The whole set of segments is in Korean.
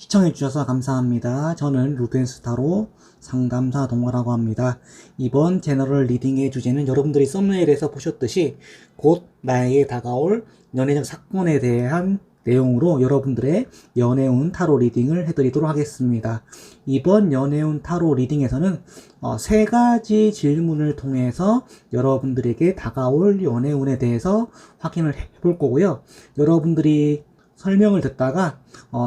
시청해주셔서 감사합니다. 저는 루덴스타로 상담사 동화라고 합니다. 이번 제너럴 리딩의 주제는 여러분들이 썸네일에서 보셨듯이 곧 나에게 다가올 연애적 사건에 대한 내용으로 여러분들의 연애운 타로 리딩을 해드리도록 하겠습니다. 이번 연애운 타로 리딩에서는 세 가지 질문을 통해서 여러분들에게 다가올 연애운에 대해서 확인을 해볼 거고요. 여러분들이 설명을 듣다가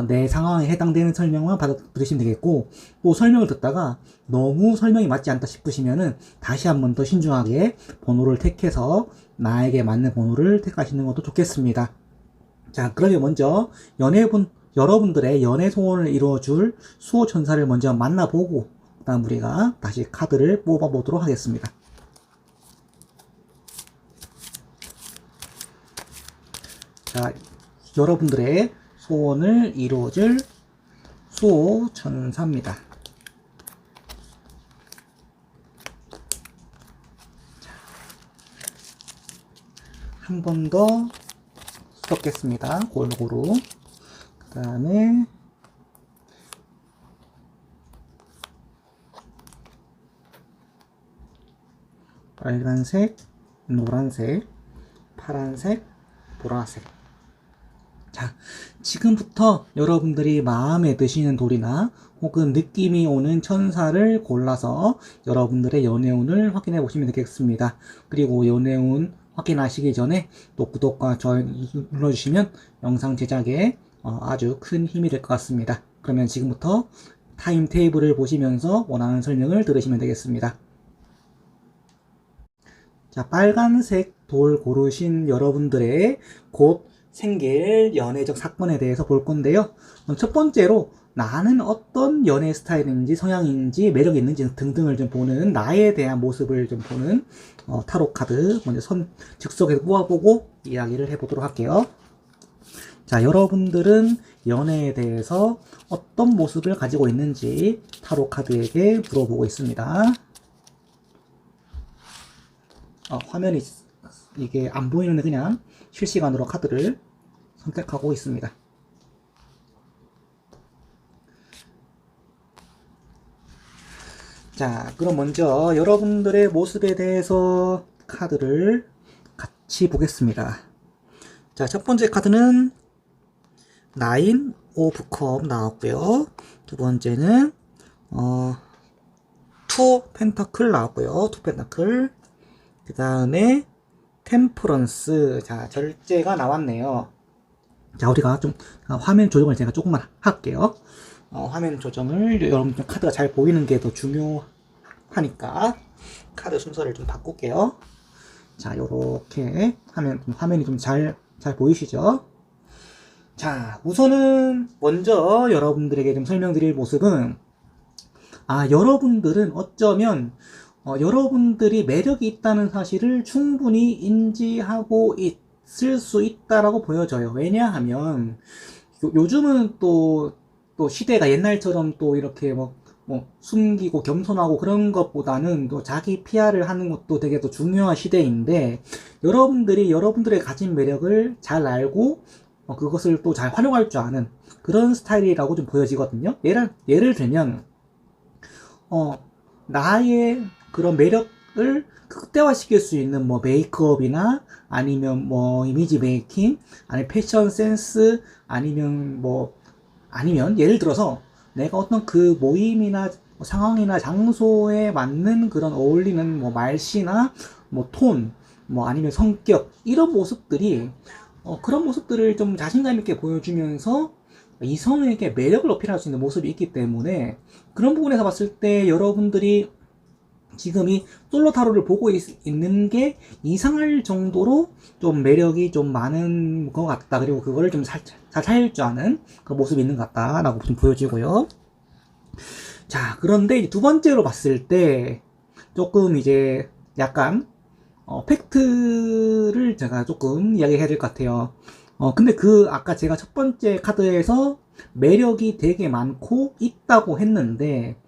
내 상황에 해당되는 설명만 받아들이시면 되겠고, 또 설명을 듣다가 너무 설명이 맞지 않다 싶으시면은 다시 한 번 더 신중하게 번호를 택해서 나에게 맞는 번호를 택하시는 것도 좋겠습니다. 자, 그러면 먼저 여러분들의 연애 소원을 이루어줄 수호천사를 먼저 만나보고, 그 다음 우리가 다시 카드를 뽑아보도록 하겠습니다. 자, 여러분들의 소원을 이루어줄 수호천사입니다. 한 번 더 섞겠습니다. 골고루. 그 다음에 빨간색, 노란색, 파란색, 보라색. 자, 지금부터 여러분들이 마음에 드시는 돌이나 혹은 느낌이 오는 천사를 골라서 여러분들의 연애운을 확인해 보시면 되겠습니다. 그리고 연애운 확인하시기 전에 또 구독과 좋아요 눌러주시면 영상 제작에 아주 큰 힘이 될 것 같습니다. 그러면 지금부터 타임 테이블을 보시면서 원하는 설명을 들으시면 되겠습니다. 자, 빨간색 돌 고르신 여러분들의 곧 생길 연애적 사건에 대해서 볼 건데요. 첫 번째로 나는 어떤 연애 스타일인지 성향인지 매력이 있는지 등등을 좀 보는, 나에 대한 모습을 좀 보는 타로 카드 먼저 즉석에서 뽑아보고 이야기를 해보도록 할게요. 자, 여러분들은 연애에 대해서 어떤 모습을 가지고 있는지 타로 카드에게 물어보고 있습니다. 화면이 이게 안 보이는데 그냥 실시간으로 카드를 선택하고 있습니다. 자, 그럼 먼저 여러분들의 모습에 대해서 카드를 같이 보겠습니다. 자, 첫 번째 카드는 나인 오브 컵 나왔고요. 두 번째는 투 펜타클 나왔고요. 투 펜타클. 그 다음에 템퍼런스. 자, 절제가 나왔네요. 자, 우리가 좀 화면 조정을 제가 조금만 할게요. 화면 조정을 여러분 카드가 잘 보이는 게 더 중요하니까 카드 순서를 좀 바꿀게요. 자, 요렇게 하면 화면이 좀 잘 보이시죠? 자, 우선은 먼저 여러분들에게 좀 설명드릴 모습은, 여러분들은 어쩌면 여러분들이 매력이 있다는 사실을 충분히 인지하고 있을 수 있다라고 보여져요. 왜냐하면 요즘은 또 시대가 옛날처럼 또 이렇게 뭐 숨기고 겸손하고 그런 것보다는 또 자기 PR을 하는 것도 되게 또 중요한 시대인데, 여러분들이 여러분들의 가진 매력을 잘 알고 그것을 또 잘 활용할 줄 아는 그런 스타일이라고 좀 보여지거든요. 예를 들면 나의 그런 매력을 극대화시킬 수 있는 뭐 메이크업이나 아니면 뭐 이미지 메이킹, 아니면 패션 센스, 아니면 예를 들어서 내가 어떤 그 모임이나 상황이나 장소에 맞는 그런 어울리는 뭐 말씨나 뭐 톤, 뭐 아니면 성격, 이런 모습들이 그런 모습들을 좀 자신감 있게 보여주면서 이성에게 매력을 어필할 수 있는 모습이 있기 때문에, 그런 부분에서 봤을 때 여러분들이 지금 이 솔로 타로를 보고 있는 게 이상할 정도로 좀 매력이 좀 많은 것 같다. 그리고 그거를 좀 잘 살릴 줄 아는 그런 모습이 있는 것 같다라고 좀 보여지고요. 자, 그런데 두 번째로 봤을 때 조금 이제 약간 팩트를 제가 조금 이야기해야 될 것 같아요. 근데 아까 제가 첫 번째 카드에서 매력이 되게 많고 있다고 했는데,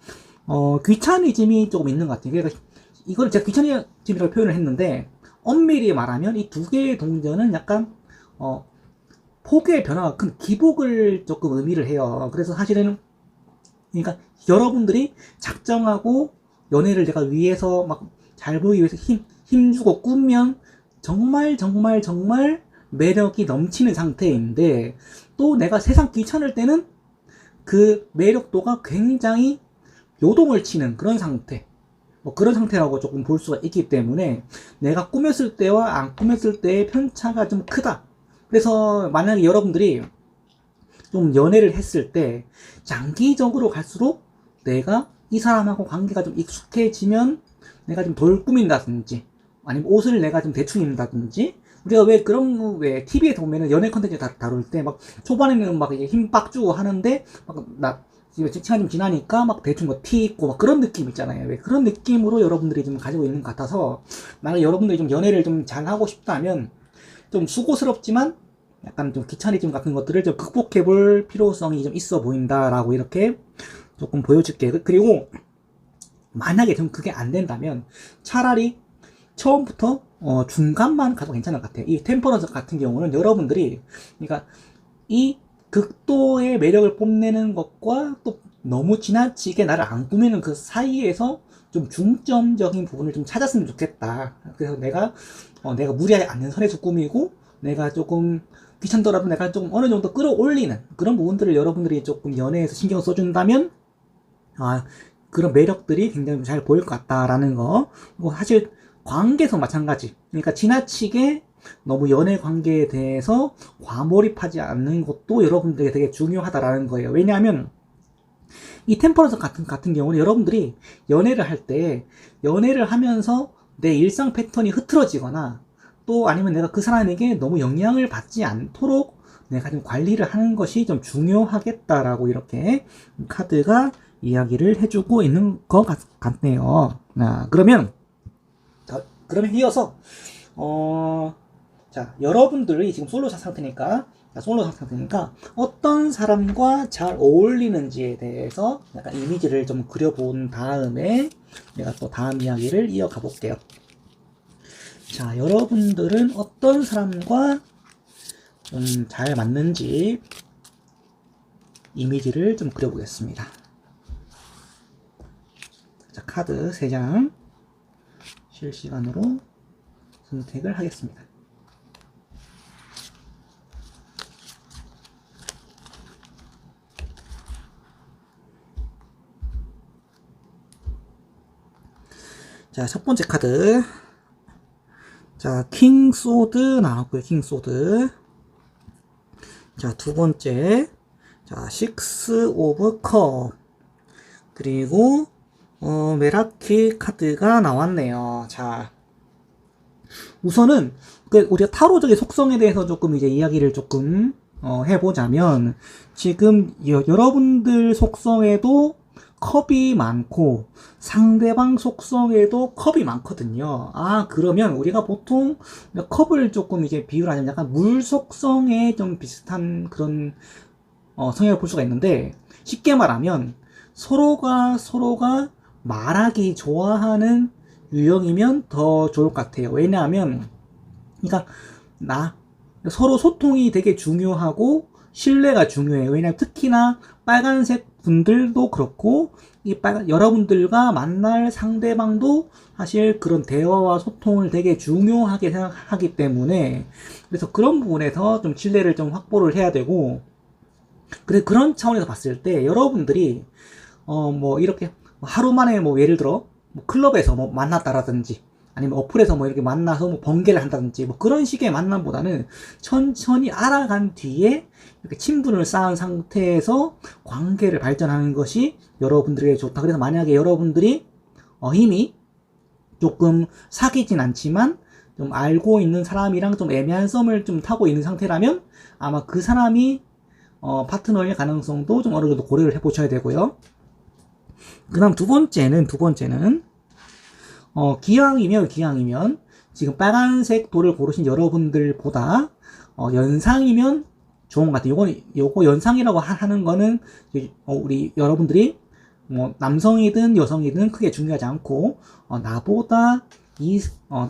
귀차니즘이 조금 있는 것 같아요. 그러니까 이걸 제가 귀차니즘이라고 표현을 했는데, 엄밀히 말하면 이 두 개의 동전은 약간 폭의 변화가 큰 기복을 조금 의미를 해요. 그래서 사실은 그러니까 여러분들이 작정하고 연애를 내가 위해서 막 잘 보이기 위해서 힘주고 꾸면 정말 매력이 넘치는 상태인데, 또 내가 세상 귀찮을 때는 그 매력도가 굉장히 요동을 치는 그런 상태, 뭐 그런 상태라고 조금 볼 수가 있기 때문에 내가 꾸몄을 때와 안 꾸몄을 때의 편차가 좀 크다. 그래서 만약에 여러분들이 좀 연애를 했을 때 장기적으로 갈수록 내가 이 사람하고 관계가 좀 익숙해지면 내가 좀 덜 꾸민다든지, 아니면 옷을 내가 좀 대충 입는다든지, 우리가 왜 그런, 왜 TV에서 보면은 연애 컨텐츠 다룰 때 막 초반에는 막 이제 힘 빡 주고 하는데 막 시간이 좀 지나니까 막 대충 뭐 티 있고 막 그런 느낌 있잖아요. 왜 그런 느낌으로 여러분들이 좀 가지고 있는 것 같아서, 만약에 여러분들이 좀 연애를 좀 잘하고 싶다면 좀 수고스럽지만 약간 좀 귀차니즘 같은 것들을 좀 극복해 볼 필요성이 좀 있어 보인다라고 이렇게 조금 보여줄게요. 그리고 만약에 좀 그게 안 된다면 차라리 처음부터 중간만 가도 괜찮을 것 같아요. 이 템퍼런스 같은 경우는 여러분들이, 그러니까 이 극도의 매력을 뽐내는 것과 또 너무 지나치게 나를 안 꾸미는 그 사이에서 좀 중점적인 부분을 좀 찾았으면 좋겠다. 그래서 내가 무리하지 않는 선에서 꾸미고, 내가 조금 귀찮더라도 내가 좀 어느 정도 끌어올리는 그런 부분들을 여러분들이 조금 연애에서 신경 써준다면, 그런 매력들이 굉장히 잘 보일 것 같다라는 거. 뭐 사실 관계에서 마찬가지. 그러니까 지나치게 너무 연애 관계에 대해서 과몰입하지 않는 것도 여러분들에게 되게 중요하다라는 거예요. 왜냐하면 이 템퍼런스 같은 경우는 여러분들이 연애를 할 때, 연애를 하면서 내 일상 패턴이 흐트러지거나, 또 아니면 내가 그 사람에게 너무 영향을 받지 않도록 내가 좀 관리를 하는 것이 좀 중요하겠다라고 이렇게 카드가 이야기를 해주고 있는 것 같네요. 그러면 이어서 자, 여러분들이 지금 솔로 상태니까 어떤 사람과 잘 어울리는지에 대해서 약간 이미지를 좀 그려본 다음에 내가 또 다음 이야기를 이어가 볼게요. 자, 여러분들은 어떤 사람과 좀 잘 맞는지 이미지를 좀 그려보겠습니다. 자, 카드 3장 실시간으로 선택을 하겠습니다. 자, 첫 번째 카드. 자, 킹 소드 나왔고요. 킹 소드. 자, 두 번째. 자, 식스 오브 컵. 그리고 메라키 카드가 나왔네요. 자, 우선은 우리가 타로적인 속성에 대해서 조금 이제 이야기를 조금 해보자면, 지금 여러분들 속성에도 컵이 많고 상대방 속성에도 컵이 많거든요. 그러면 우리가 보통 컵을 조금 이제 비유하자면 약간 물 속성에 좀 비슷한 그런 성향을 볼 수가 있는데, 쉽게 말하면 서로가 말하기 좋아하는 유형이면 더 좋을 것 같아요. 왜냐하면 그러니까 서로 소통이 되게 중요하고 신뢰가 중요해요. 왜냐하면 특히나 빨간색 분들도 그렇고 여러분들과 만날 상대방도 사실 그런 대화와 소통을 되게 중요하게 생각하기 때문에, 그래서 그런 부분에서 좀 신뢰를 좀 확보를 해야 되고, 그래서 그런 차원에서 봤을 때 여러분들이 뭐 이렇게 하루 만에 뭐 예를 들어 뭐 클럽에서 뭐 만났다라든지, 아니면 어플에서 뭐 이렇게 만나서 뭐 번개를 한다든지, 뭐 그런 식의 만남보다는 천천히 알아간 뒤에 이렇게 친분을 쌓은 상태에서 관계를 발전하는 것이 여러분들에게 좋다. 그래서 만약에 여러분들이 이미 조금 사귀진 않지만 좀 알고 있는 사람이랑 좀 애매한 썸을 좀 타고 있는 상태라면 아마 그 사람이 파트너일 가능성도 좀 어느 정도 고려를 해보셔야 되고요. 그 다음 두 번째는 기왕이면 지금 빨간색 돌을 고르신 여러분들보다 연상이면 좋은 것 같아요. 요거 연상이라고 하는 거는 우리 여러분들이 뭐 남성이든 여성이든 크게 중요하지 않고 나보다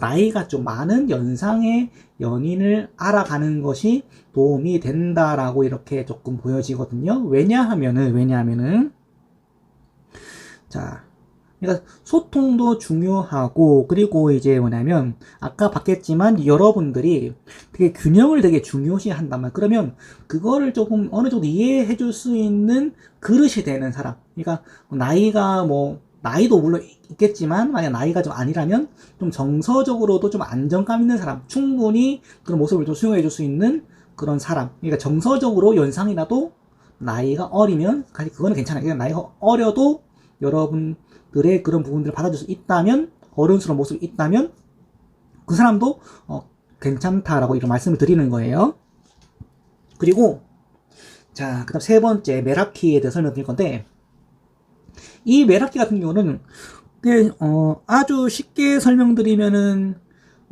나이가 좀 많은 연상의 연인을 알아가는 것이 도움이 된다라고 이렇게 조금 보여지거든요. 왜냐하면은, 자, 그러니까 소통도 중요하고, 그리고 이제 뭐냐면, 아까 봤겠지만, 여러분들이 되게 균형을 되게 중요시 한단 말이에요. 그러면, 그거를 조금 어느 정도 이해해 줄 수 있는 그릇이 되는 사람. 그러니까, 나이도 물론 있겠지만, 만약 나이가 좀 아니라면, 좀 정서적으로도 좀 안정감 있는 사람. 충분히 그런 모습을 좀 수용해 줄 수 있는 그런 사람. 그러니까 정서적으로 연상이라도 나이가 어리면, 그거는 괜찮아요. 그냥 나이가 어려도 여러분들의 그런 부분들을 받아줄 수 있다면, 어른스러운 모습이 있다면, 그 사람도 괜찮다라고 이런 말씀을 드리는 거예요. 그리고 자, 그다음 세 번째 메라키에 대해 설명드릴 건데, 이 메라키 같은 경우는 아주 쉽게 설명드리면은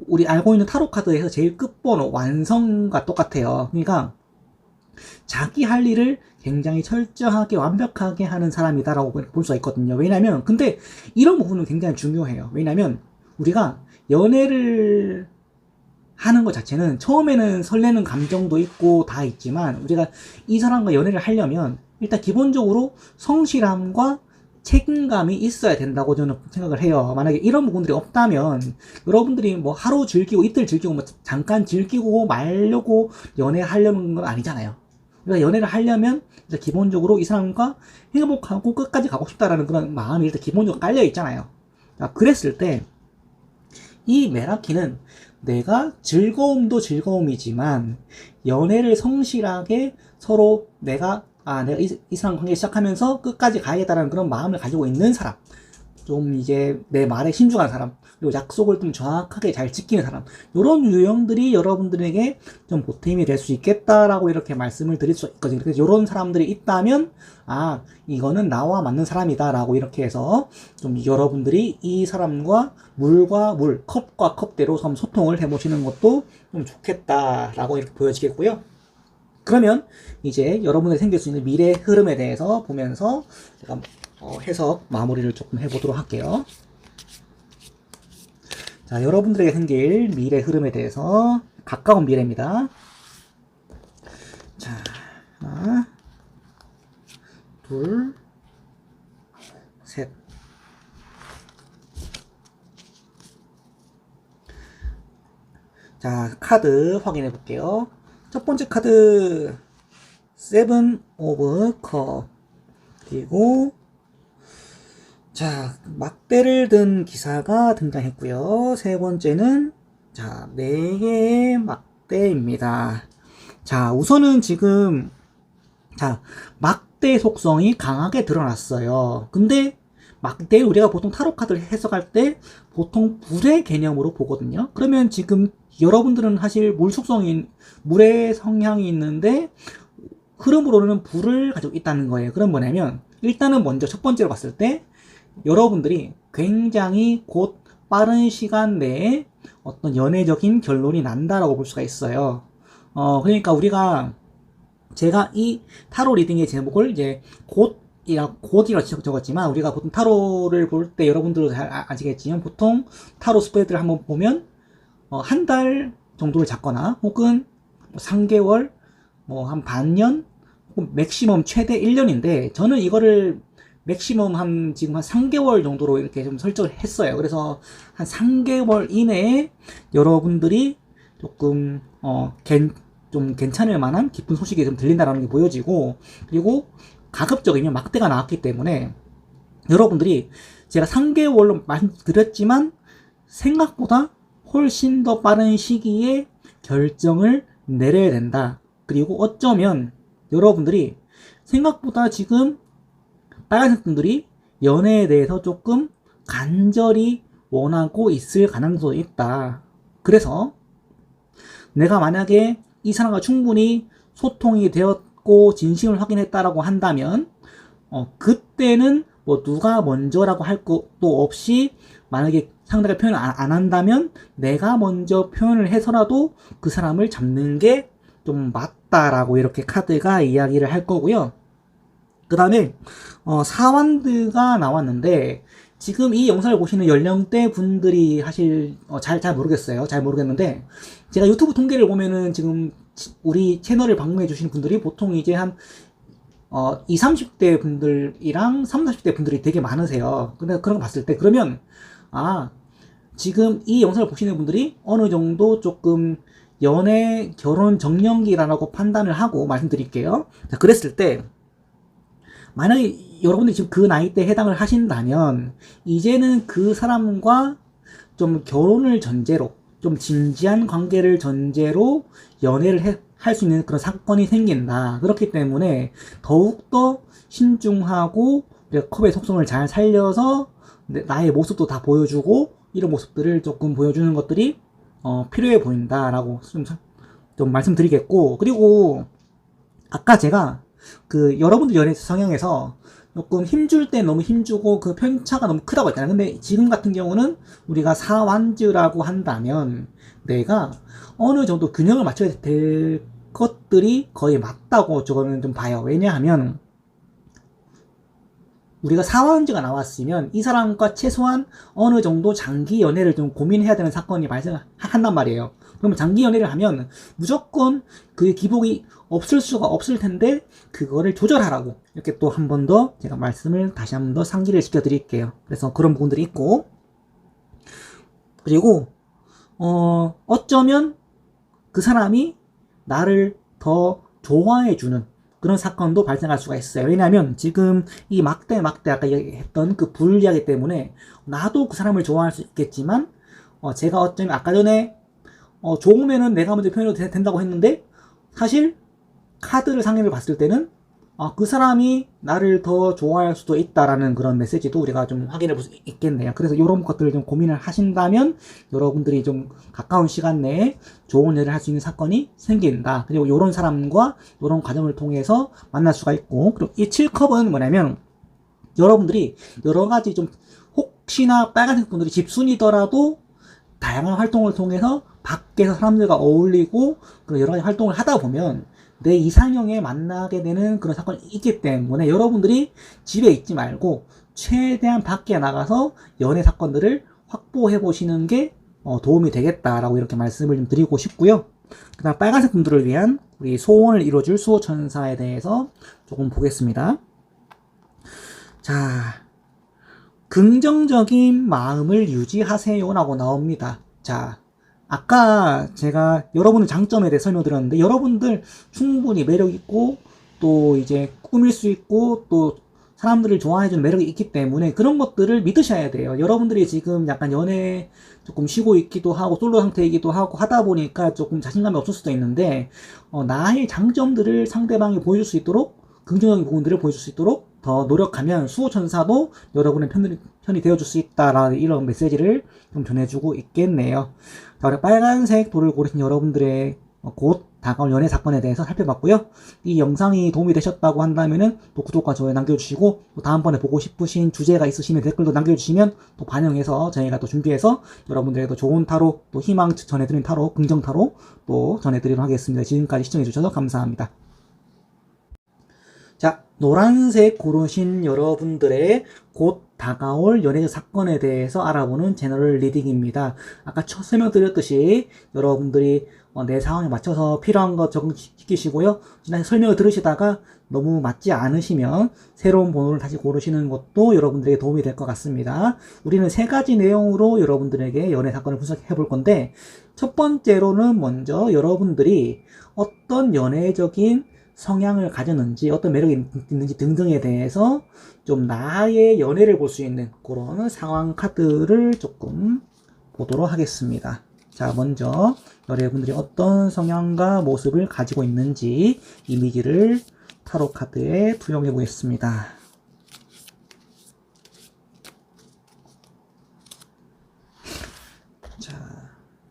우리 알고 있는 타로 카드에서 제일 끝번호 완성과 똑같아요. 그러니까 자기 할 일을 굉장히 철저하게 완벽하게 하는 사람이다라고 볼 수가 있거든요. 왜냐면 근데 이런 부분은 굉장히 중요해요. 왜냐면 우리가 연애를 하는 것 자체는 처음에는 설레는 감정도 있고 다 있지만, 우리가 이 사람과 연애를 하려면 일단 기본적으로 성실함과 책임감이 있어야 된다고 저는 생각을 해요. 만약에 이런 부분들이 없다면 여러분들이 뭐 하루 즐기고 이틀 즐기고 뭐 잠깐 즐기고 말려고 연애하려는 건 아니잖아요. 그러니까 연애를 하려면 일단 기본적으로 이 사람과 행복하고 끝까지 가고 싶다라는 그런 마음이 일단 기본적으로 깔려 있잖아요. 자, 그랬을 때 이 메라키는 내가 즐거움도 즐거움이지만 연애를 성실하게 서로 내가 이 사람 관계 시작하면서 끝까지 가야겠다라는 그런 마음을 가지고 있는 사람, 좀 이제 내 말에 신중한 사람, 그리고 약속을 좀 정확하게 잘 지키는 사람, 이런 유형들이 여러분들에게 좀 보탬이 될 수 있겠다라고 이렇게 말씀을 드릴 수 있거든요. 그래서 이런 사람들이 있다면 이거는 나와 맞는 사람이다라고 이렇게 해서 좀 여러분들이 이 사람과 물과 물, 컵과 컵대로 좀 소통을 해보시는 것도 좀 좋겠다라고 이렇게 보여지겠고요. 그러면 이제 여러분들이 생길 수 있는 미래 흐름에 대해서 보면서 제가 해석 마무리를 조금 해보도록 할게요. 자, 여러분들에게 생길 미래 흐름에 대해서 가까운 미래입니다. 자, 하나, 둘, 셋. 자, 카드 확인해 볼게요. 첫 번째 카드 세븐 오브 컵, 그리고 자, 막대를 든 기사가 등장했고요. 세 번째는 자, 4개의 막대입니다. 자, 우선은 지금 자, 막대 속성이 강하게 드러났어요. 근데 막대 우리가 보통 타로 카드를 해석할 때 보통 불의 개념으로 보거든요. 그러면 지금 여러분들은 사실 물의 성향이 있는데 흐름으로는 불을 가지고 있다는 거예요. 그럼 뭐냐면 일단은 먼저 첫 번째로 봤을 때 여러분들이 굉장히 곧 빠른 시간 내에 어떤 연애적인 결론이 난다라고 볼 수가 있어요. 그러니까 제가 이 타로 리딩의 제목을 이제 곧이라고 적었지만, 우리가 보통 타로를 볼 때 여러분들도 잘 아시겠지만, 보통 타로 스프레드를 한번 보면, 한 달 정도를 잡거나, 혹은 3개월, 한 반년, 혹은 맥시멈 최대 1년인데, 저는 이거를 맥시멈 지금 한 3개월 정도로 이렇게 좀 설정을 했어요. 그래서 한 3개월 이내에 여러분들이 조금, 좀 괜찮을 만한 기쁜 소식이 좀 들린다라는 게 보여지고, 그리고 가급적이면 막대가 나왔기 때문에 여러분들이 제가 3개월로 말씀드렸지만 생각보다 훨씬 더 빠른 시기에 결정을 내려야 된다. 그리고 어쩌면 여러분들이 생각보다 지금 빨간색 분들이 연애에 대해서 조금 간절히 원하고 있을 가능성도 있다. 그래서 내가 만약에 이 사람과 충분히 소통이 되었고 진심을 확인했다라고 한다면 그때는 뭐 누가 먼저라고 할 것도 없이, 만약에 상대가 표현을 안 한다면 내가 먼저 표현을 해서라도 그 사람을 잡는 게 좀 맞다라고 이렇게 카드가 이야기를 할 거고요. 그 다음에 사완드가 나왔는데, 지금 이 영상을 보시는 연령대 분들이 사실 잘 모르겠어요. 잘 모르겠는데 제가 유튜브 통계를 보면은 지금 우리 채널을 방문해 주시는 분들이 보통 이제 한 20, 30대 분들이랑 30, 40대 분들이 되게 많으세요. 근데 그런 거 봤을 때 그러면 지금 이 영상을 보시는 분들이 어느 정도 조금 연애, 결혼 정년기라고 판단을 하고 말씀드릴게요. 자, 그랬을 때 만약에 여러분들이 지금 그 나이대에 해당을 하신다면 이제는 그 사람과 좀 결혼을 전제로 좀 진지한 관계를 전제로 연애를 할 수 있는 그런 사건이 생긴다. 그렇기 때문에 더욱더 신중하고 컵의 속성을 잘 살려서 나의 모습도 다 보여주고 이런 모습들을 조금 보여주는 것들이 필요해 보인다라고 좀 말씀드리겠고, 그리고 아까 제가 그 여러분들 연애 성향에서 조금 힘줄 때 너무 힘주고 그 편차가 너무 크다고 했잖아요. 근데 지금 같은 경우는 우리가 사완즈라고 한다면 내가 어느 정도 균형을 맞춰야 될 것들이 거의 맞다고 저거는 좀 봐요. 왜냐하면 우리가 사완즈가 나왔으면 이 사람과 최소한 어느 정도 장기 연애를 좀 고민해야 되는 사건이 발생한단 말이에요. 그러면 장기 연애를 하면 무조건 그 기복이 없을 수가 없을 텐데 그거를 조절하라고 이렇게 또 한 번 더 제가 말씀을 다시 한 번 더 상기를 시켜 드릴게요. 그래서 그런 부분들이 있고, 그리고 어쩌면 그 사람이 나를 더 좋아해주는 그런 사건도 발생할 수가 있어요. 왜냐하면 지금 이 막대 아까 얘기했던 그 불이야기 때문에 나도 그 사람을 좋아할 수 있겠지만 제가 어쩌면 아까 전에 좋으면은 내가 먼저 표현해도 된다고 했는데 사실 카드를 상의를 봤을 때는 그 사람이 나를 더 좋아할 수도 있다라는 그런 메시지도 우리가 좀 확인해 볼 수 있겠네요. 그래서 이런 것들을 좀 고민을 하신다면 여러분들이 좀 가까운 시간 내에 좋은 일을 할 수 있는 사건이 생긴다. 그리고 이런 사람과 이런 과정을 통해서 만날 수가 있고, 그리고 이 7컵은 뭐냐면 여러분들이 여러 가지 좀 혹시나 빨간색 분들이 집순이더라도 다양한 활동을 통해서 밖에서 사람들과 어울리고 그런 여러 가지 활동을 하다 보면 내 이상형에 만나게 되는 그런 사건이 있기 때문에 여러분들이 집에 있지 말고 최대한 밖에 나가서 연애 사건들을 확보해 보시는 게 도움이 되겠다라고 이렇게 말씀을 좀 드리고 싶고요. 그 다음 빨간색 분들을 위한 우리 소원을 이뤄줄 수호천사에 대해서 조금 보겠습니다. 자, 긍정적인 마음을 유지하세요 라고 나옵니다. 자, 아까 제가 여러분의 장점에 대해 설명드렸는데 여러분들 충분히 매력있고 또 이제 꾸밀 수 있고 또 사람들을 좋아해주는 매력이 있기 때문에 그런 것들을 믿으셔야 돼요. 여러분들이 지금 약간 연애 조금 쉬고 있기도 하고 솔로 상태이기도 하고 하다 보니까 조금 자신감이 없을 수도 있는데 나의 장점들을 상대방이 보여줄 수 있도록 긍정적인 부분들을 보여줄 수 있도록 더 노력하면 수호천사도 여러분의 편이 되어줄 수 있다라는 이런 메시지를 좀 전해주고 있겠네요. 자, 우리 빨간색 돌을 고르신 여러분들의 곧 다가올 연애 사건에 대해서 살펴봤고요. 이 영상이 도움이 되셨다고 한다면은 또 구독과 좋아요 남겨주시고 또 다음번에 보고 싶으신 주제가 있으시면 댓글도 남겨주시면 또 반영해서 저희가 또 준비해서 여러분들에게 도 좋은 타로 또 희망 전해드리는 타로 긍정 타로 또 전해드리도록 하겠습니다. 지금까지 시청해주셔서 감사합니다. 자, 노란색 고르신 여러분들의 곧 다가올 연애적 사건에 대해서 알아보는 제너럴 리딩입니다. 아까 설명드렸듯이 여러분들이 내 상황에 맞춰서 필요한 것 적응시키시고요. 지난 설명을 들으시다가 너무 맞지 않으시면 새로운 번호를 다시 고르시는 것도 여러분들에게 도움이 될 것 같습니다. 우리는 세 가지 내용으로 여러분들에게 연애 사건을 분석해 볼 건데 첫 번째로는 먼저 여러분들이 어떤 연애적인 성향을 가졌는지 어떤 매력이 있는지 등등에 대해서 좀 나의 연애를 볼 수 있는 그런 상황 카드를 조금 보도록 하겠습니다. 자, 먼저 여러분들이 어떤 성향과 모습을 가지고 있는지 이미지를 타로 카드에 투영해 보겠습니다. 자,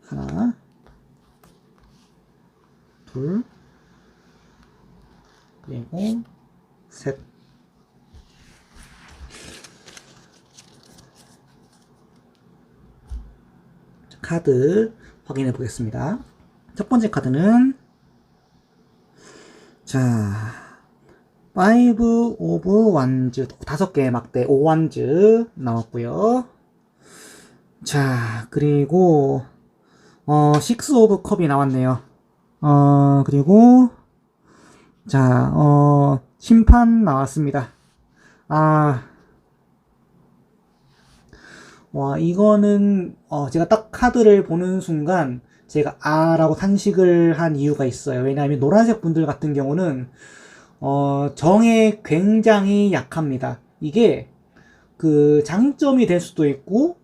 하나, 둘, 그리고 셋. 카드 확인해 보겠습니다. 첫 번째 카드는 자, 5 오브 완즈 5개의 막대 5완즈 나왔고요. 자, 그리고 6 오브 컵이 나왔네요. 그리고 자, 심판 나왔습니다. 와, 이거는 제가 딱 카드를 보는 순간 제가 라고 탄식을 한 이유가 있어요. 왜냐하면 노란색 분들 같은 경우는 정에 굉장히 약합니다. 이게 그 장점이 될 수도 있고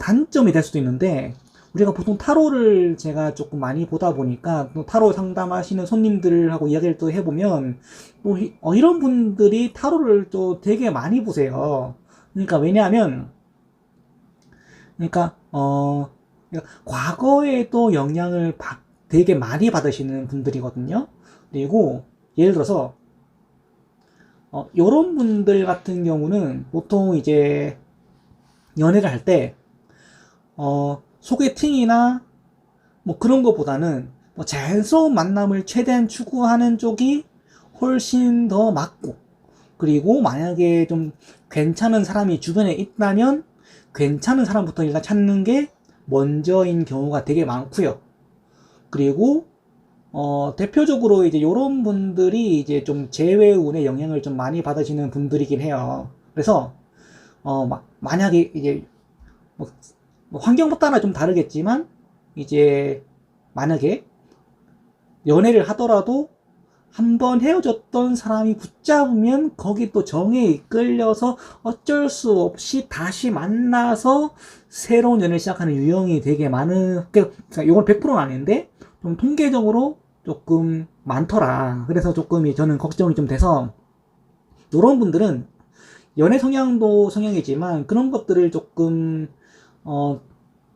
단점이 될 수도 있는데, 우리가 보통 타로를 제가 조금 많이 보다 보니까 또 타로 상담하시는 손님들하고 이야기를 또 해보면 또 이런 분들이 타로를 또 되게 많이 보세요. 그러니까 왜냐하면 그러니까 과거에 또 영향을 되게 많이 받으시는 분들이거든요. 그리고 예를 들어서 요런 분들 같은 경우는 보통 이제 연애를 할 때 소개팅이나 뭐 그런 것보다는 뭐 자연스러운 만남을 최대한 추구하는 쪽이 훨씬 더 맞고, 그리고 만약에 좀 괜찮은 사람이 주변에 있다면 괜찮은 사람부터 일단 찾는 게 먼저인 경우가 되게 많고요. 그리고 대표적으로 이제 요런 분들이 이제 좀 재회운의 영향을 좀 많이 받으시는 분들이긴 해요. 그래서 만약에 이제 뭐 환경에 따라 좀 다르겠지만, 이제 만약에 연애를 하더라도 한번 헤어졌던 사람이 붙잡으면 거기 또 정에 이끌려서 어쩔 수 없이 다시 만나서 새로운 연애를 시작하는 유형이 되게 많은, 그러니까 이건 100%는 아닌데 좀 통계적으로 조금 많더라. 그래서 조금 저는 걱정이 좀 돼서, 이런 분들은 연애 성향도 성향이지만 그런 것들을 조금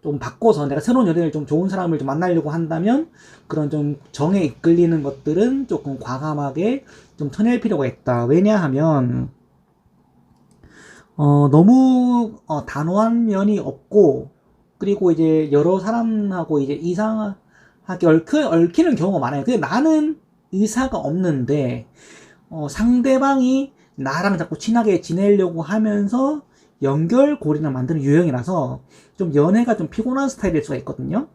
좀 바꿔서 내가 새로운 연애를 좀 좋은 사람을 좀 만나려고 한다면 그런 좀 정에 이끌리는 것들은 조금 과감하게 좀 쳐낼 필요가 있다. 왜냐하면 너무 단호한 면이 없고, 그리고 이제 여러 사람하고 이제 이상하게 얽히는 경우가 많아요. 근데 나는 의사가 없는데 상대방이 나랑 자꾸 친하게 지내려고 하면서 연결고리를 만드는 유형이라서 좀 연애가 좀 피곤한 스타일일 수가 있거든요.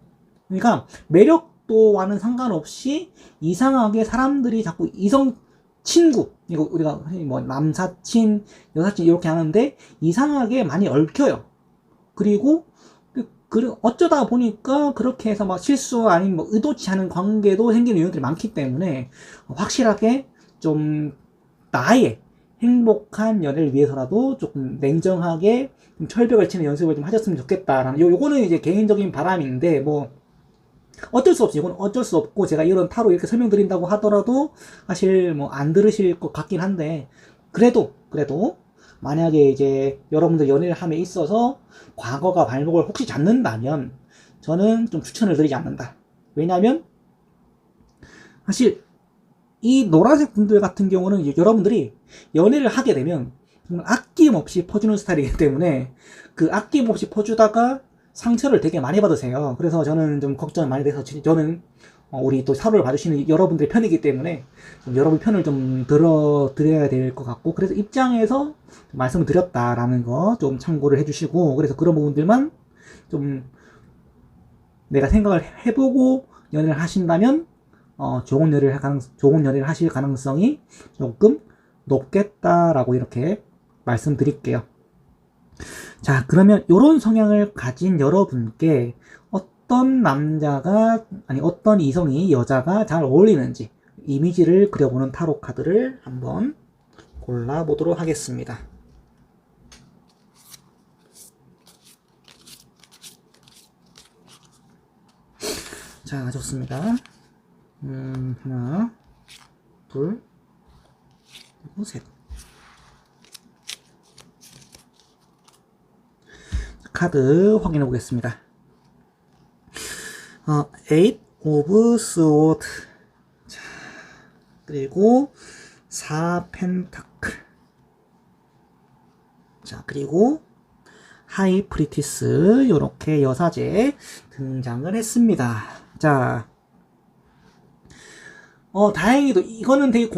그러니까 매력도와는 상관없이 이상하게 사람들이 자꾸 이성 친구, 이거 우리가 뭐 남사친, 여사친 이렇게 하는데 이상하게 많이 얽혀요. 그리고 어쩌다 보니까 그렇게 해서 막 실수 아닌 뭐 의도치 않은 관계도 생기는 유형들이 많기 때문에 확실하게 좀 나의 행복한 연애를 위해서라도 조금 냉정하게 좀 철벽을 치는 연습을 좀 하셨으면 좋겠다라는, 요거는 이제 개인적인 바람인데, 뭐 어쩔 수 없이 이건 어쩔 수 없고, 제가 이런 타로 이렇게 설명드린다고 하더라도 사실 뭐 안 들으실 것 같긴 한데, 그래도 만약에 이제 여러분들 연애를 함에 있어서 과거가 발목을 혹시 잡는다면 저는 좀 추천을 드리지 않는다. 왜냐하면 사실 이 노란색 분들 같은 경우는 여러분들이 연애를 하게 되면 정말 아낌없이 퍼주는 스타일이기 때문에 그 아낌없이 퍼주다가 상처를 되게 많이 받으세요. 그래서 저는 좀 걱정이 많이 돼서, 저는 우리 또 사로를 봐주시는 여러분들의 편이기 때문에 여러분 편을 좀 들어드려야 될 것 같고, 그래서 입장에서 말씀을 드렸다라는 거 좀 참고를 해주시고, 그래서 그런 부분들만 좀 내가 생각을 해보고 연애를 하신다면 좋은 연애를 하실 가능성이 조금 높겠다라고 이렇게 말씀드릴게요. 자, 그러면 이런 성향을 가진 여러분께 어떤 이성이 여자가 잘 어울리는지 이미지를 그려보는 타로 카드를 한번 골라보도록 하겠습니다. 자, 좋습니다. 하나, 둘, 그리고 셋. 카드 확인해 보겠습니다. 8 of Swords. 자, 그리고 4 펜타클. 자, 그리고 하이 프리티스, 요렇게 여사제 등장을 했습니다. 자, 다행히도 이거는 되게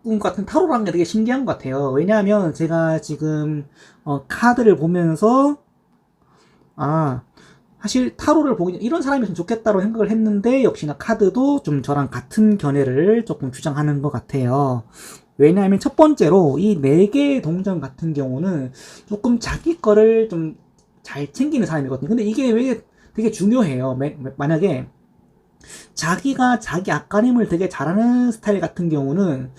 분 같은 타로라는 게 되게 신기한 것 같아요. 왜냐하면 제가 지금 카드를 보면서 사실 타로를 보기 이런 사람이었으면 좋겠다고 생각을 했는데 역시나 카드도 좀 저랑 같은 견해를 조금 주장하는 것 같아요. 왜냐하면 첫 번째로 이 4개의 동전 같은 경우는 조금 자기 거를 좀 잘 챙기는 사람이거든요. 근데 이게 왜 되게 중요해요. 만약에 자기가 자기 앞가림을 되게 잘하는 스타일 같은 경우는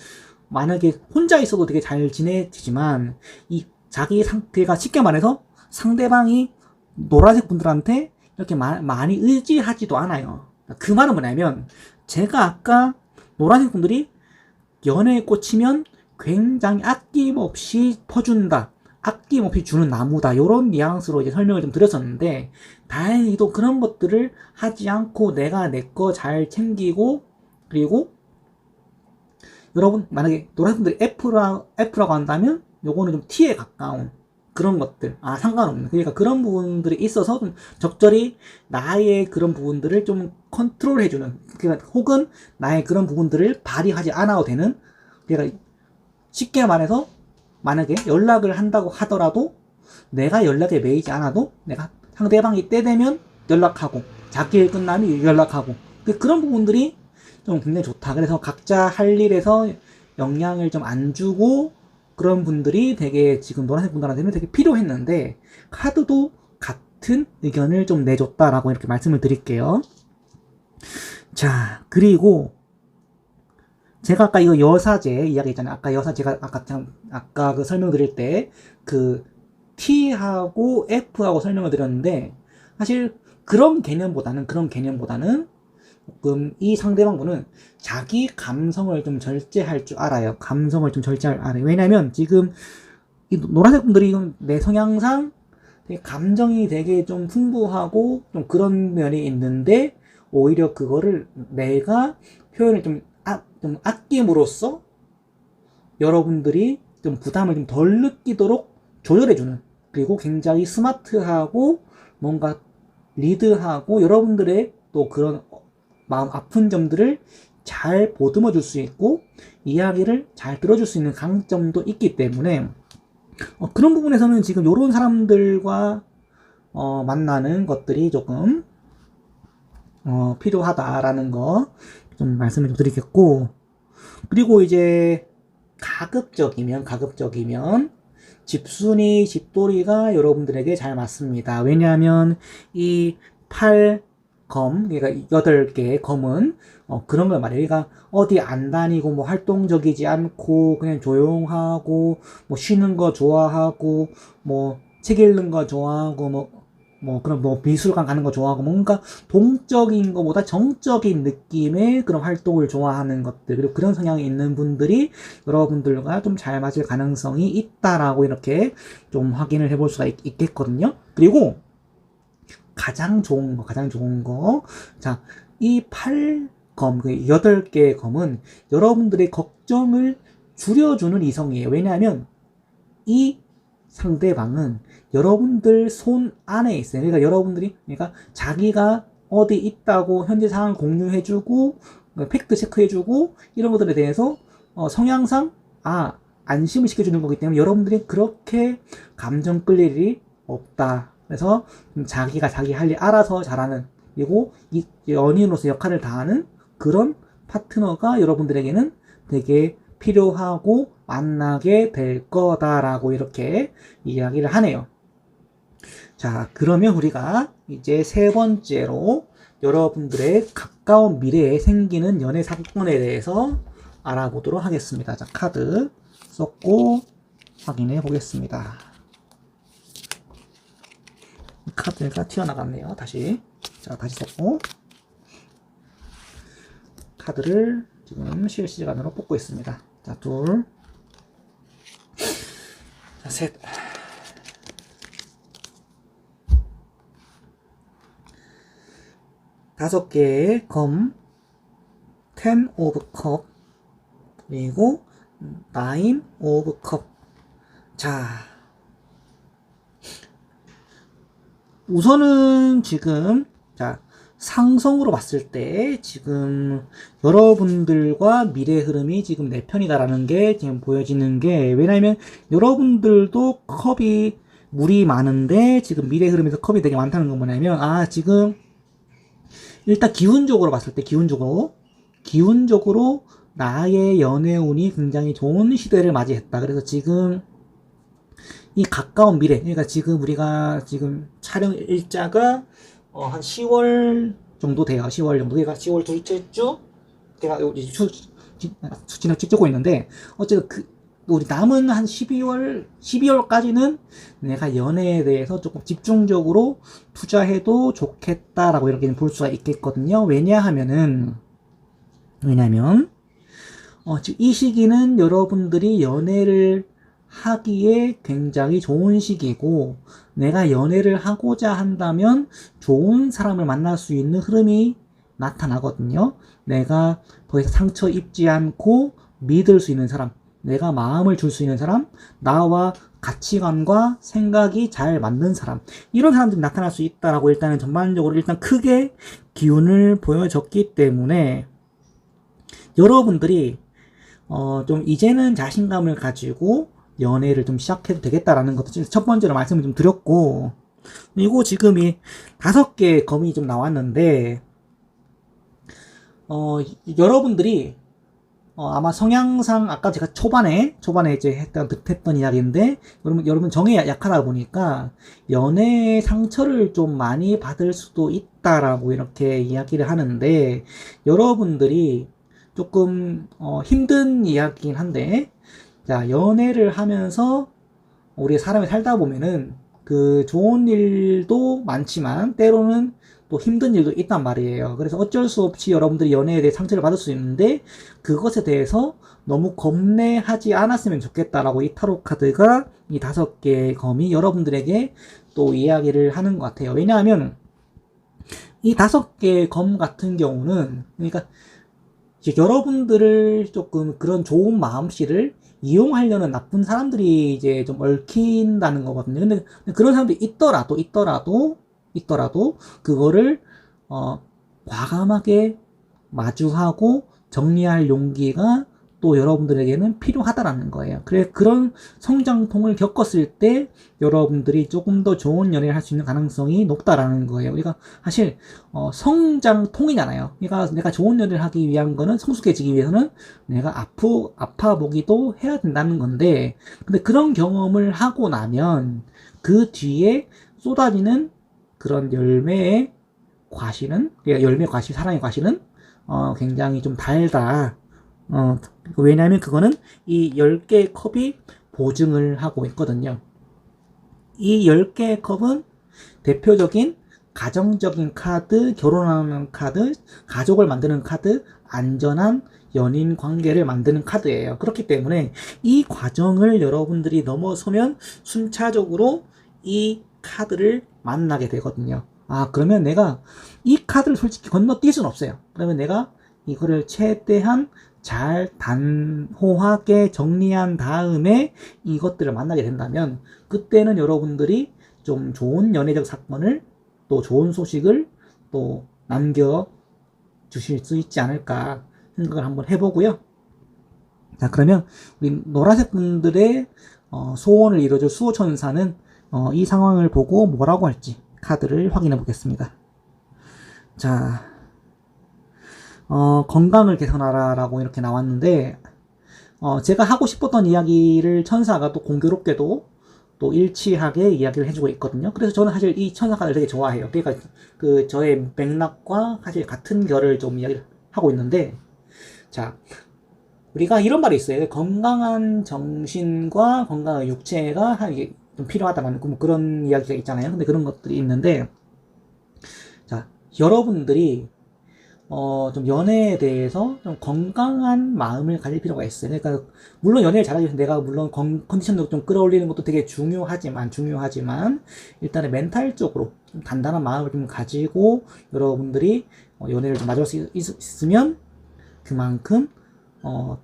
만약에 혼자 있어도 되게 잘 지내지만 이 자기 상태가 쉽게 말해서 상대방이 노란색 분들한테 이렇게 많이 의지하지도 않아요. 그 말은 뭐냐면 제가 아까 노란색 분들이 연애에 꽂히면 굉장히 아낌없이 퍼준다. 아낌없이 주는 나무다. 이런 뉘앙스로 이제 설명을 좀 드렸었는데 다행히도 그런 것들을 하지 않고 내가 내 거 잘 챙기고 그리고 여러분 만약에 노란색 분들이 F라고 한다면 요거는 좀 T에 가까운 그런 것들 상관없는 그러니까 그런 부분들이 있어서 좀 적절히 나의 그런 부분들을 좀 컨트롤 해주는 그러니까 혹은 나의 그런 부분들을 발휘하지 않아도 되는 그러니까 쉽게 말해서 만약에 연락을 한다고 하더라도 내가 연락에 매이지 않아도 내가 상대방이 때 되면 연락하고 자기 일 끝나면 연락하고 그런 부분들이 좀 굉장히 좋다. 그래서 각자 할 일에서 영향을 좀 안 주고 그런 분들이 되게 지금 노란색 분들한테는 되게 필요했는데 카드도 같은 의견을 좀 내줬다라고 이렇게 말씀을 드릴게요. 자, 그리고 제가 아까 이거 여사제 이야기 했잖아요. 아까 여사 제가 아까 그 설명드릴 때 그 T하고 F하고 설명을 드렸는데 사실 그런 개념보다는 조금 이 상대방분은 자기 감성을 좀 절제할 줄 알아요. 감성을 좀 절제할 줄 알아요. 왜냐면 지금 이 노란색 분들이 내 성향상 되게 감정이 되게 좀 풍부하고 좀 그런 면이 있는데 오히려 그거를 내가 표현을 좀 아낌으로써 여러분들이 좀 부담을 좀 덜 느끼도록 조절해주는 그리고 굉장히 스마트하고 뭔가 리드하고 여러분들의 또 그런 마음 아픈 점들을 잘 보듬어 줄 수 있고 이야기를 잘 들어줄 수 있는 강점도 있기 때문에 그런 부분에서는 지금 요런 사람들과 만나는 것들이 조금 필요하다라는 거 좀 말씀을 좀 드리겠고 그리고 이제 가급적이면 집순이 집돌이가 여러분들에게 잘 맞습니다. 왜냐하면 이 8검 그러니까 8개의 검은 그런 걸 말해요. 그러니까 어디 안 다니고 뭐 활동적이지 않고 그냥 조용하고 뭐 쉬는 거 좋아하고 뭐 책 읽는 거 좋아하고 그런 미술관 가는 거 좋아하고 뭔가 동적인 것보다 정적인 느낌의 그런 활동을 좋아하는 것들 그리고 그런 성향이 있는 분들이 여러분들과 좀 잘 맞을 가능성이 있다라고 이렇게 좀 확인을 해볼 수가 있겠거든요. 그리고 가장 좋은 거 자, 이 8검, 그 8개의 검은 여러분들의 걱정을 줄여주는 이성이에요. 왜냐하면 이 상대방은 여러분들 손 안에 있어요. 그러니까 자기가 어디 있다고 현재 상황 공유해주고 팩트 체크해주고 이런 것들에 대해서 성향상 안심을 시켜주는 거기 때문에 여러분들이 그렇게 감정 끌릴 일이 없다. 그래서 자기가 자기 할 일 알아서 잘하는 그리고 이 연인으로서 역할을 다하는 그런 파트너가 여러분들에게는 되게 필요하고 만나게 될 거다라고 이렇게 이야기를 하네요. 자, 그러면 우리가 이제 세 번째로 여러분들의 가까운 미래에 생기는 연애 사건에 대해서 알아보도록 하겠습니다. 자, 카드 썼고 확인해 보겠습니다. 카드가 튀어나갔네요. 다시 썼고 카드를 지금 실시간으로 뽑고 있습니다. 자, 둘, 자, 셋. 다섯 개의 검, 10 오브 컵, 그리고 9 오브 컵. 자, 우선은 지금, 상성으로 봤을 때 지금 여러분들과 미래 흐름이 지금 내 편이다라는 게 지금 보여지는 게, 왜냐면 여러분들도 컵이 물이 많은데 지금 미래 흐름에서 컵이 되게 많다는 건 뭐냐면, 지금 일단 기운적으로 봤을 때 기운적으로 나의 연애운이 굉장히 좋은 시대를 맞이했다. 그래서 지금 이 가까운 미래, 그러니까 지금 우리가 지금 촬영 일자가 한 10월 정도 돼요. 10월 정도. 그러니까 10월 둘째 주, 제가 수치를 찍고 있는데, 어쨌든 우리 남은 한 12월까지는 내가 연애에 대해서 조금 집중적으로 투자해도 좋겠다라고 이렇게 볼 수가 있겠거든요. 왜냐면, 지금 이 시기는 여러분들이 연애를 하기에 굉장히 좋은 시기고, 내가 연애를 하고자 한다면 좋은 사람을 만날 수 있는 흐름이 나타나거든요. 내가 더 이상 상처 입지 않고 믿을 수 있는 사람, 내가 마음을 줄 수 있는 사람, 나와 가치관과 생각이 잘 맞는 사람, 이런 사람들이 나타날 수 있다라고 일단은 전반적으로 일단 크게 기운을 보여줬기 때문에, 여러분들이 좀 이제는 자신감을 가지고 연애를 좀 시작해도 되겠다라는 것도 첫 번째로 말씀을 좀 드렸고, 그리고 지금 이 5개의 검이 좀 나왔는데, 여러분들이 아마 성향상 아까 제가 초반에 이제 했던 이야기인데, 여러분 정에 약하다 보니까 연애의 상처를 좀 많이 받을 수도 있다라고 이렇게 이야기를 하는데, 여러분들이 조금 힘든 이야기긴 한데, 자, 연애를 하면서 우리 사람이 살다 보면은 그 좋은 일도 많지만 때로는 또 힘든 일도 있단 말이에요. 그래서 어쩔 수 없이 여러분들이 연애에 대해 상처를 받을 수 있는데, 그것에 대해서 너무 겁내하지 않았으면 좋겠다라고 이 타로 카드가, 이 5개의 검이 여러분들에게 또 이야기를 하는 것 같아요. 왜냐하면 이 5개의 검 같은 경우는, 그러니까 여러분들을 조금 그런 좋은 마음씨를 이용하려는 나쁜 사람들이 이제 좀 얽힌다는 거거든요. 근데 그런 사람들이 있더라도 그거를 과감하게 마주하고 정리할 용기가 또 여러분들에게는 필요하다라는 거예요. 그래, 그런 성장통을 겪었을 때 여러분들이 조금 더 좋은 연애를 할 수 있는 가능성이 높다라는 거예요. 우리가 사실 성장통이잖아요. 그러니까 내가 좋은 연애를 하기 위한 거는, 성숙해지기 위해서는 내가 아파 보기도 해야 된다는 건데, 근데 그런 경험을 하고 나면 그 뒤에 쏟아지는 그런 열매의 과실은, 열매 과실, 사랑의 과실은 굉장히 좀 달다. 왜냐면 그거는 이 10개의 컵이 보증을 하고 있거든요. 이 10개의 컵은 대표적인 가정적인 카드, 결혼하는 카드, 가족을 만드는 카드, 안전한 연인 관계를 만드는 카드예요. 그렇기 때문에 이 과정을 여러분들이 넘어서면 순차적으로 이 카드를 만나게 되거든요. 그러면 내가 이 카드를 솔직히 건너뛸 수는 없어요. 그러면 내가 이거를 최대한 잘 단호하게 정리한 다음에 이것들을 만나게 된다면, 그때는 여러분들이 좀 좋은 연애적 사건을, 또 좋은 소식을 또 남겨주실 수 있지 않을까 생각을 한번 해보고요. 자, 그러면 우리 노란색 분들의 소원을 이뤄줄 수호천사는 이 상황을 보고 뭐라고 할지 카드를 확인해 보겠습니다. 자, 건강을 개선하라 라고 이렇게 나왔는데, 제가 하고 싶었던 이야기를 천사가 또 공교롭게도 또 일치하게 이야기를 해주고 있거든요. 그래서 저는 사실 이 천사 카드를 되게 좋아해요. 그러니까 저의 맥락과 사실 같은 결을 좀 이야기를 하고 있는데, 자, 우리가 이런 말이 있어요. 건강한 정신과 건강한 육체가 좀 필요하다는 그런 이야기가 있잖아요. 근데 그런 것들이 있는데, 자, 여러분들이 좀 연애에 대해서 좀 건강한 마음을 가질 필요가 있어요. 그러니까 물론 연애를 잘하기 위해서 내가 물론 컨디션도 좀 끌어올리는 것도 되게 중요하지만 일단은 멘탈적으로 좀 단단한 마음을 좀 가지고 여러분들이 연애를 좀 마주할 수 있으면 그만큼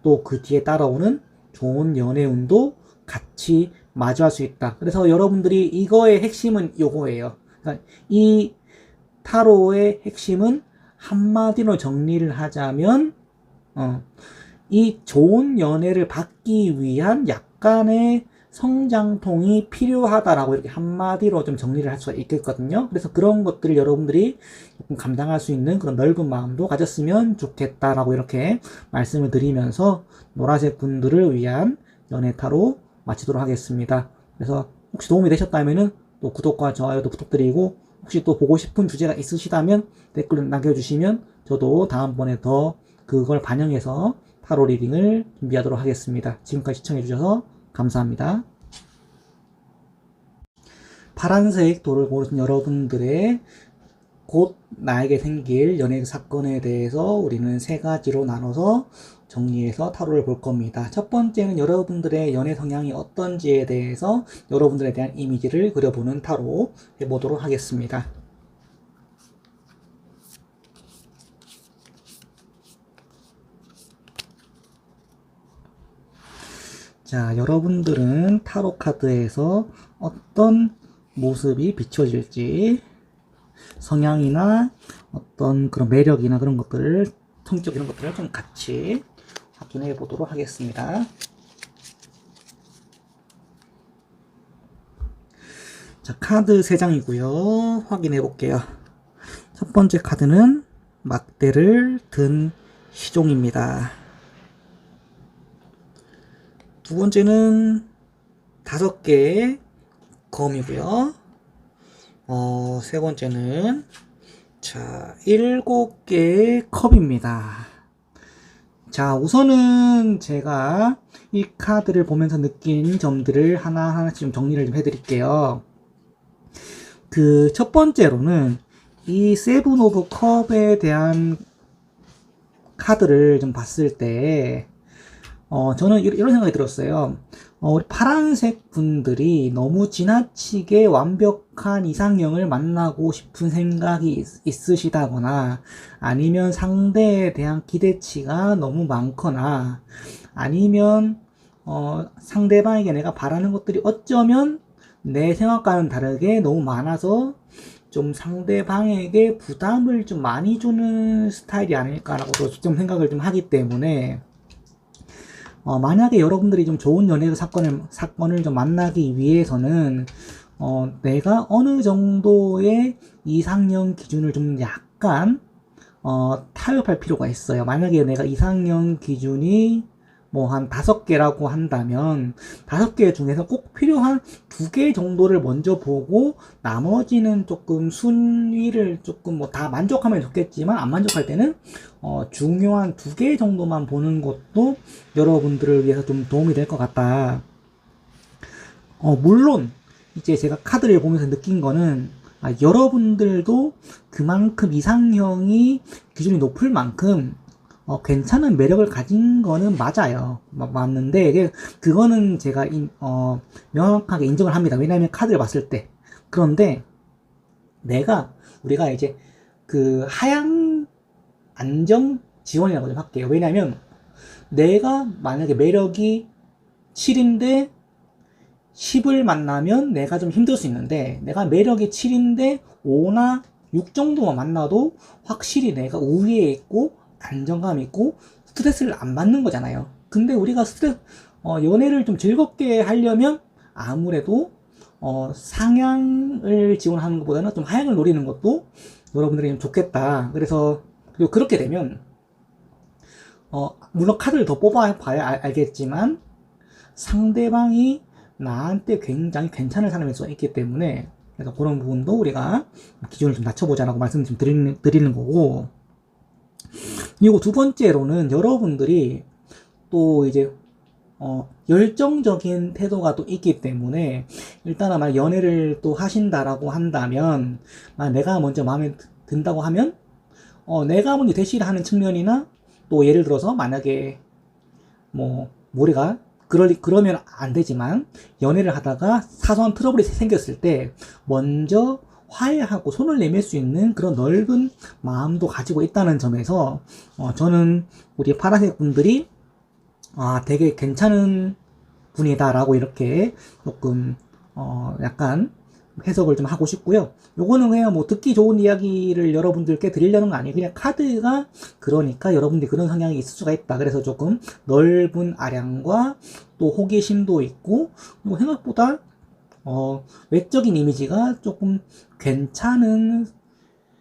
또 그 뒤에 따라오는 좋은 연애운도 같이 마주할 수 있다. 그래서 여러분들이 이거의 핵심은 요거예요. 그러니까 이 타로의 핵심은 한마디로 정리를 하자면 이 좋은 연애를 받기 위한 약간의 성장통이 필요하다라고 이렇게 한마디로 좀 정리를 할 수가 있겠거든요. 그래서 그런 것들을 여러분들이 조금 감당할 수 있는 그런 넓은 마음도 가졌으면 좋겠다라고 이렇게 말씀을 드리면서 노란색 분들을 위한 연애 타로 마치도록 하겠습니다. 그래서 혹시 도움이 되셨다면은 또 구독과 좋아요도 부탁드리고, 혹시 또 보고 싶은 주제가 있으시다면 댓글 남겨주시면 저도 다음번에 더 그걸 반영해서 타로 리딩을 준비하도록 하겠습니다. 지금까지 시청해주셔서 감사합니다. 파란색 돌을 고르신 여러분들의 곧 나에게 생길 연애 사건에 대해서 우리는 세 가지로 나눠서 정리해서 타로를 볼 겁니다. 첫 번째는 여러분들의 연애 성향이 어떤지에 대해서 여러분들에 대한 이미지를 그려보는 타로 해보도록 하겠습니다. 자, 여러분들은 타로 카드에서 어떤 모습이 비춰질지, 성향이나 어떤 그런 매력이나 그런 것들을, 성격 이런 것들을 좀 같이 확인해 보도록 하겠습니다. 자, 카드 3장이고요. 확인해 볼게요. 첫 번째 카드는 막대를 든 시종입니다. 두 번째는 5개의 검이고요. 세 번째는 7개의 컵입니다. 자, 우선은 제가 이 카드를 보면서 느낀 점들을 하나하나씩 좀 정리를 좀 해드릴게요. 그 첫 번째로는 이 세븐 오브 컵에 대한 카드를 좀 봤을 때 저는 이런 생각이 들었어요. 우리 파란색 분들이 너무 지나치게 완벽한 이상형을 만나고 싶은 생각이 있으시다거나, 아니면 상대에 대한 기대치가 너무 많거나, 아니면 상대방에게 내가 바라는 것들이 어쩌면 내 생각과는 다르게 너무 많아서 좀 상대방에게 부담을 좀 많이 주는 스타일이 아닐까라고 좀 생각을 좀 하기 때문에, 만약에 여러분들이 좀 좋은 연애 사건을 좀 만나기 위해서는, 내가 어느 정도의 이상형 기준을 좀 약간, 타협할 필요가 있어요. 만약에 내가 이상형 기준이 뭐 한 5개라고 한다면 5개 중에서 꼭 필요한 2개 정도를 먼저 보고, 나머지는 조금 순위를 조금 뭐 다 만족하면 좋겠지만 안 만족할 때는 중요한 2개 정도만 보는 것도 여러분들을 위해서 좀 도움이 될 것 같다. 물론 이제 제가 카드를 보면서 느낀 거는, 여러분들도 그만큼 이상형이 기준이 높을 만큼 괜찮은 매력을 가진 거는 맞아요. 맞는데, 그거는 제가 명확하게 인정을 합니다. 왜냐하면 카드를 봤을 때. 그런데 우리가 이제 그 하향 안정 지원이라고 좀 할게요. 왜냐하면 내가 만약에 매력이 7인데 10을 만나면 내가 좀 힘들 수 있는데, 내가 매력이 7인데 5나 6 정도만 만나도 확실히 내가 우위에 있고 안정감 있고 스트레스를 안 받는 거잖아요. 근데 우리가 연애를 좀 즐겁게 하려면 아무래도 상향을 지원하는 것보다는 좀 하향을 노리는 것도 여러분들이 좀 좋겠다. 그래서 그렇게 되면 물론 카드를 더 뽑아봐야 알겠지만 상대방이 나한테 굉장히 괜찮은 사람일 수 있기 때문에, 그래서 그런 부분도 우리가 기준을 좀 낮춰보자라고 말씀 좀 드리는 거고, 그리고 두 번째로는 여러분들이 또 이제 열정적인 태도가 또 있기 때문에, 일단은 만약 연애를 또 하신다라고 한다면, 내가 먼저 마음에 든다고 하면 내가 먼저 대시를 하는 측면이나, 또 예를 들어서 만약에 우리가 그러면 안 되지만, 연애를 하다가 사소한 트러블이 생겼을 때 먼저 화해하고 손을 내밀 수 있는 그런 넓은 마음도 가지고 있다는 점에서 저는 우리 파란색 분들이 되게 괜찮은 분이다라고 이렇게 조금 약간 해석을 좀 하고 싶고요. 요거는 그냥 뭐 듣기 좋은 이야기를 여러분들께 드리려는 거 아니에요. 그냥 카드가 그러니까 여러분들이 그런 성향이 있을 수가 있다. 그래서 조금 넓은 아량과 또 호기심도 있고, 그리고 생각보다 외적인 이미지가 조금 괜찮은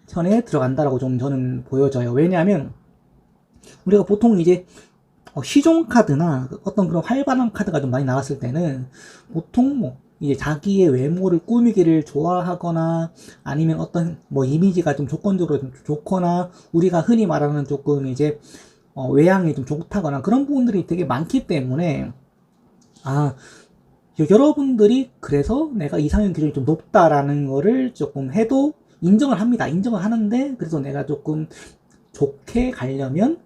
선에 들어간다라고 좀 저는 보여져요. 왜냐하면 우리가 보통 이제 시종 카드나 어떤 그런 활발한 카드가 좀 많이 나왔을 때는 보통 뭐 이제 자기의 외모를 꾸미기를 좋아하거나 아니면 어떤 뭐 이미지가 좀 조건적으로 좀 좋거나 우리가 흔히 말하는 조금 이제 외향이 좀 좋다거나 그런 부분들이 되게 많기 때문에 여러분들이 그래서 내가 이상형 기준이 좀 높다라는 거를 조금 해도 인정을 합니다. 인정을 하는데 그래서 내가 조금 좋게 가려면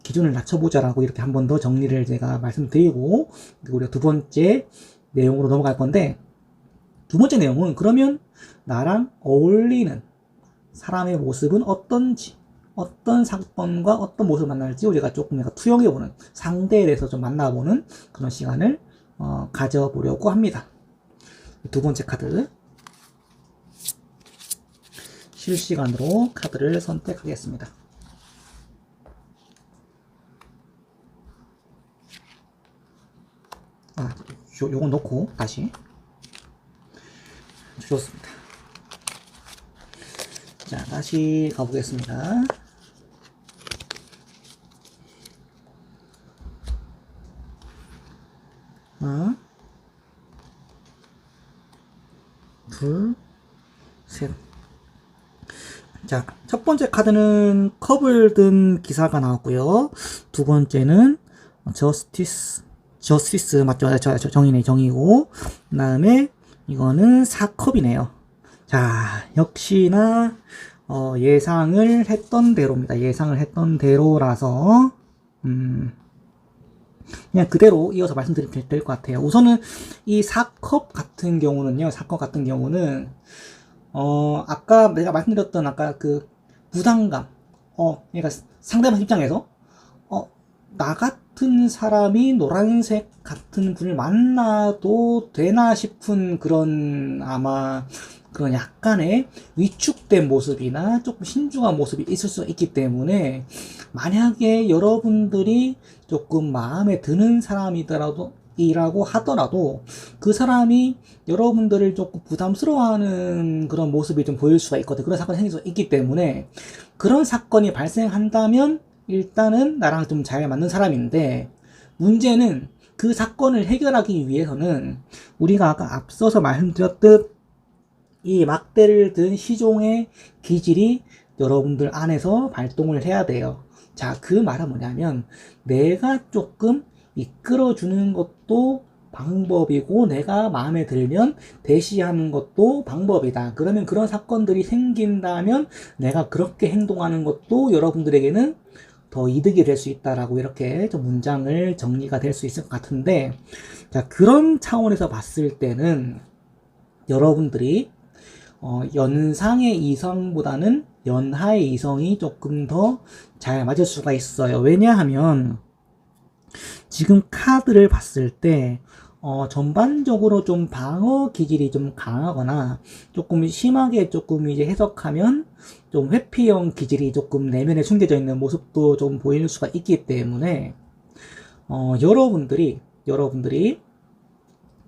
기준을 낮춰보자라고 이렇게 한 번 더 정리를 제가 말씀드리고 우리가 두 번째 내용으로 넘어갈 건데, 두 번째 내용은 그러면 나랑 어울리는 사람의 모습은 어떤지, 어떤 사건과 어떤 모습을 만날지 우리가 조금 투영해보는, 상대에 대해서 좀 만나보는 그런 시간을 가져보려고 합니다. 두 번째 카드 실시간으로 카드를 선택하겠습니다. 요건 넣고 다시. 좋습니다. 자, 다시 가보겠습니다. 하나, 둘, 셋. 자, 첫 번째 카드는 컵을 든 기사가 나왔고요. 두 번째는 저스티스 맞죠? 정의네, 정의고. 그 다음에 이거는 4컵이네요. 자, 역시나 예상을 했던 대로입니다. 예상을 했던 대로라서 그냥 그대로 이어서 말씀드리면 될 것 같아요. 우선은 이 4컵 같은 경우는요. 4컵 같은 경우는 아까 내가 말씀드렸던 아까 그 부담감, 그러니까 상대방 입장에서 나 같은 사람이 노란색 같은 분을 만나도 되나 싶은 그런 아마 그런 약간의 위축된 모습이나 조금 신중한 모습이 있을 수 있기 때문에, 만약에 여러분들이 조금 마음에 드는 사람이더라도 이라고 하더라도 그 사람이 여러분들을 조금 부담스러워하는 그런 모습이 좀 보일 수가 있거든. 그런 사건이 생길 수 있기 때문에 그런 사건이 발생한다면 일단은 나랑 좀 잘 맞는 사람인데, 문제는 그 사건을 해결하기 위해서는 우리가 아까 앞서서 말씀드렸듯 이 막대를 든 시종의 기질이 여러분들 안에서 발동을 해야 돼요. 자, 그 말은 뭐냐면 내가 조금 이끌어주는 것도 방법이고 내가 마음에 들면 대시하는 것도 방법이다. 그러면 그런 사건들이 생긴다면 내가 그렇게 행동하는 것도 여러분들에게는 더 이득이 될 수 있다라고 이렇게 좀 문장을 정리가 될 수 있을 것 같은데, 자, 그런 차원에서 봤을 때는 여러분들이 연상의 이성보다는 연하의 이성이 조금 더 잘 맞을 수가 있어요. 왜냐하면 지금 카드를 봤을 때 전반적으로 좀 방어 기질이 좀 강하거나 조금 심하게 조금 이제 해석하면 좀 회피형 기질이 조금 내면에 숨겨져 있는 모습도 좀 보일 수가 있기 때문에 여러분들이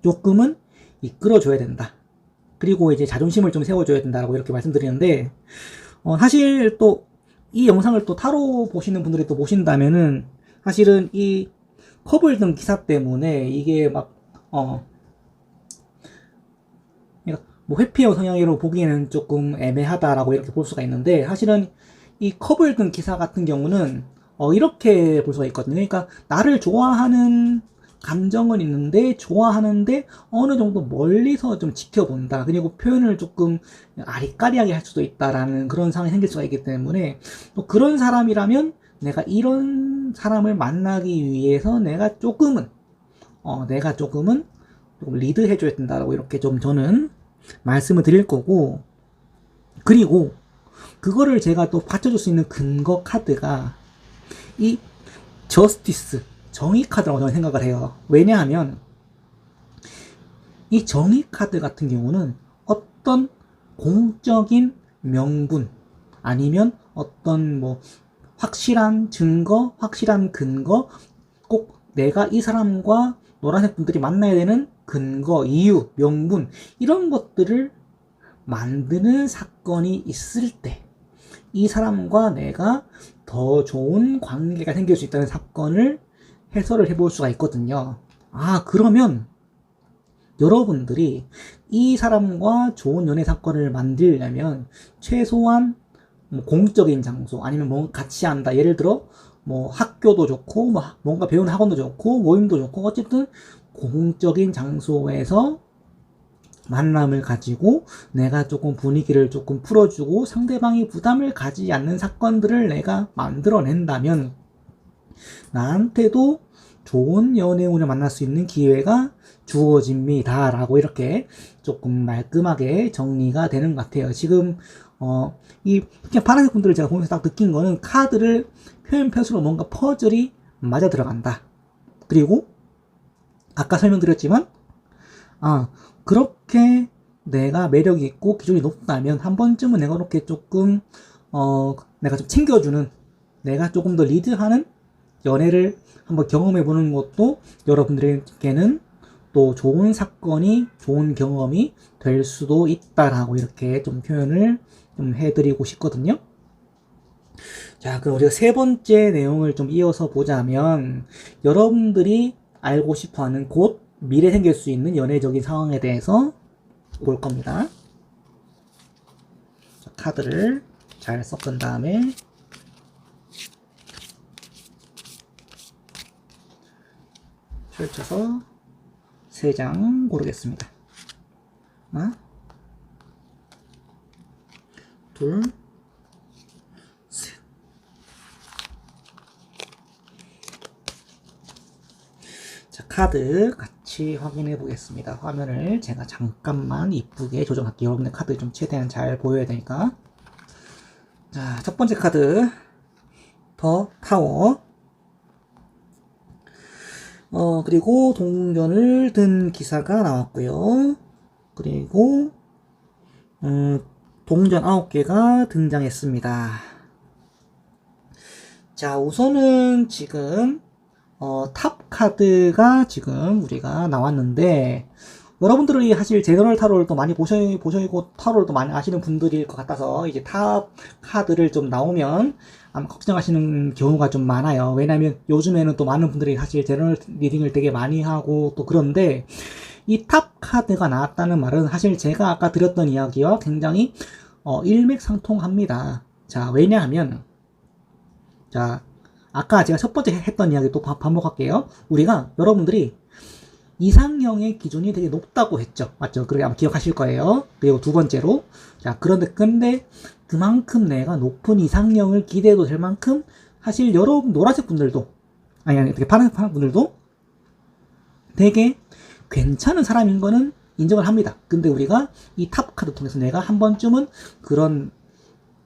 조금은 이끌어줘야 된다. 그리고 이제 자존심을 좀 세워줘야 된다라고 이렇게 말씀드리는데, 사실 또 이 영상을 또 타로 보시는 분들이 또 보신다면은 사실은 이 컵을 든 기사 때문에 이게 막 뭐 회피형 성향으로 보기에는 조금 애매하다라고 이렇게 볼 수가 있는데, 사실은 이 컵을 든 기사 같은 경우는 이렇게 볼 수가 있거든요. 그러니까 나를 좋아하는 감정은 있는데 좋아하는데 어느 정도 멀리서 좀 지켜본다. 그리고 표현을 조금 아리까리하게 할 수도 있다라는 그런 상황이 생길 수가 있기 때문에, 또 그런 사람이라면 내가 이런 사람을 만나기 위해서 내가 조금은 조금 리드해줘야 된다라고 이렇게 좀 저는 말씀을 드릴 거고, 그리고 그거를 제가 또 받쳐줄 수 있는 근거 카드가 이 저스티스, 정의 카드라고 저는 생각을 해요. 왜냐하면 이 정의 카드 같은 경우는 어떤 공적인 명분 아니면 어떤 뭐 확실한 증거, 확실한 근거, 꼭 내가 이 사람과 노란색 분들이 만나야 되는 근거, 이유, 명분 이런 것들을 만드는 사건이 있을 때 이 사람과 내가 더 좋은 관계가 생길 수 있다는 사건을 해설을 해볼 수가 있거든요. 아, 그러면 여러분들이 이 사람과 좋은 연애 사건을 만들려면 최소한 뭐 공적인 장소 아니면 뭔가 같이 한다. 예를 들어 뭐 학교도 좋고 뭐 뭔가 배우는 학원도 좋고 모임도 좋고 어쨌든 공적인 장소에서 만남을 가지고 내가 조금 분위기를 조금 풀어주고 상대방이 부담을 가지지 않는 사건들을 내가 만들어낸다면 나한테도 좋은 연애운을 만날 수 있는 기회가 주어집니다. 라고 이렇게 조금 말끔하게 정리가 되는 것 같아요. 지금, 이, 그냥 파란색 분들을 제가 보면서 딱 느낀 거는 카드를 표현 편수로 뭔가 퍼즐이 맞아 들어간다. 그리고, 아까 설명드렸지만, 그렇게 내가 매력이 있고 기준이 높다면 한 번쯤은 내가 이렇게 조금, 내가 좀 챙겨주는, 내가 조금 더 리드하는 연애를 한번 경험해 보는 것도 여러분들에게는 또 좋은 사건이, 좋은 경험이 될 수도 있다라고 이렇게 좀 표현을 좀 해드리고 싶거든요. 자, 그럼 우리가 세 번째 내용을 좀 이어서 보자면, 여러분들이 알고 싶어 하는 곧 미래 생길 수 있는 연애적인 상황에 대해서 볼 겁니다. 자, 카드를 잘 섞은 다음에, 펼쳐서 3장 고르겠습니다. 하나, 둘, 셋. 자, 카드 같이 확인해 보겠습니다. 화면을 제가 잠깐만 이쁘게 조정할게요. 여러분들 카드 좀 최대한 잘 보여야 되니까. 자, 첫 번째 카드, 더 타워. 그리고 동전을 든 기사가 나왔고요. 그리고 동전 9개가 등장했습니다. 자, 우선은 지금 탑 카드가 지금 우리가 나왔는데, 여러분들이 사실 제너럴 타로를 또 많이 보시고 타로를 또 많이 아시는 분들일 것 같아서 이제 탑 카드를 좀 나오면 아마 걱정하시는 경우가 좀 많아요. 왜냐면 요즘에는 또 많은 분들이 사실 제너럴 리딩을 되게 많이 하고 또 그런데, 이 탑 카드가 나왔다는 말은 사실 제가 아까 드렸던 이야기와 굉장히 일맥상통합니다. 자, 왜냐하면, 자, 아까 제가 첫 번째 했던 이야기 또 반복할게요. 우리가 여러분들이 이상형의 기준이 되게 높다고 했죠. 맞죠? 그렇게 아마 기억하실 거예요. 그리고 두 번째로, 자, 근데 그만큼 내가 높은 이상형을 기대해도 될 만큼 사실 여러분 노란색 분들도 아니 파란색 분들도 되게 괜찮은 사람인 거는 인정을 합니다. 근데 우리가 이 탑 카드 통해서 내가 한 번쯤은 그런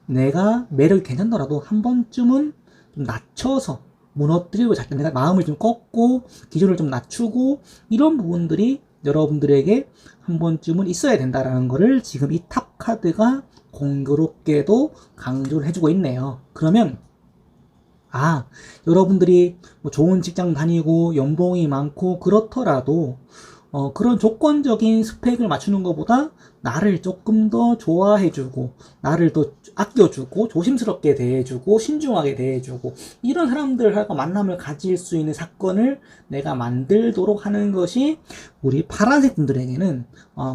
내가 매력이 괜찮더라도 한 번쯤은 좀 낮춰서 무너뜨리고 내가 마음을 좀 꺾고 기준을 좀 낮추고 이런 부분들이 여러분들에게 한 번쯤은 있어야 된다라는 거를 지금 이 탑 카드가 공교롭게도 강조를 해주고 있네요. 그러면 여러분들이 뭐 좋은 직장 다니고 연봉이 많고 그렇더라도 그런 조건적인 스펙을 맞추는 것보다 나를 조금 더 좋아해주고 나를 더 아껴주고 조심스럽게 대해주고 신중하게 대해주고 이런 사람들과 만남을 가질 수 있는 사건을 내가 만들도록 하는 것이 우리 파란색 분들에게는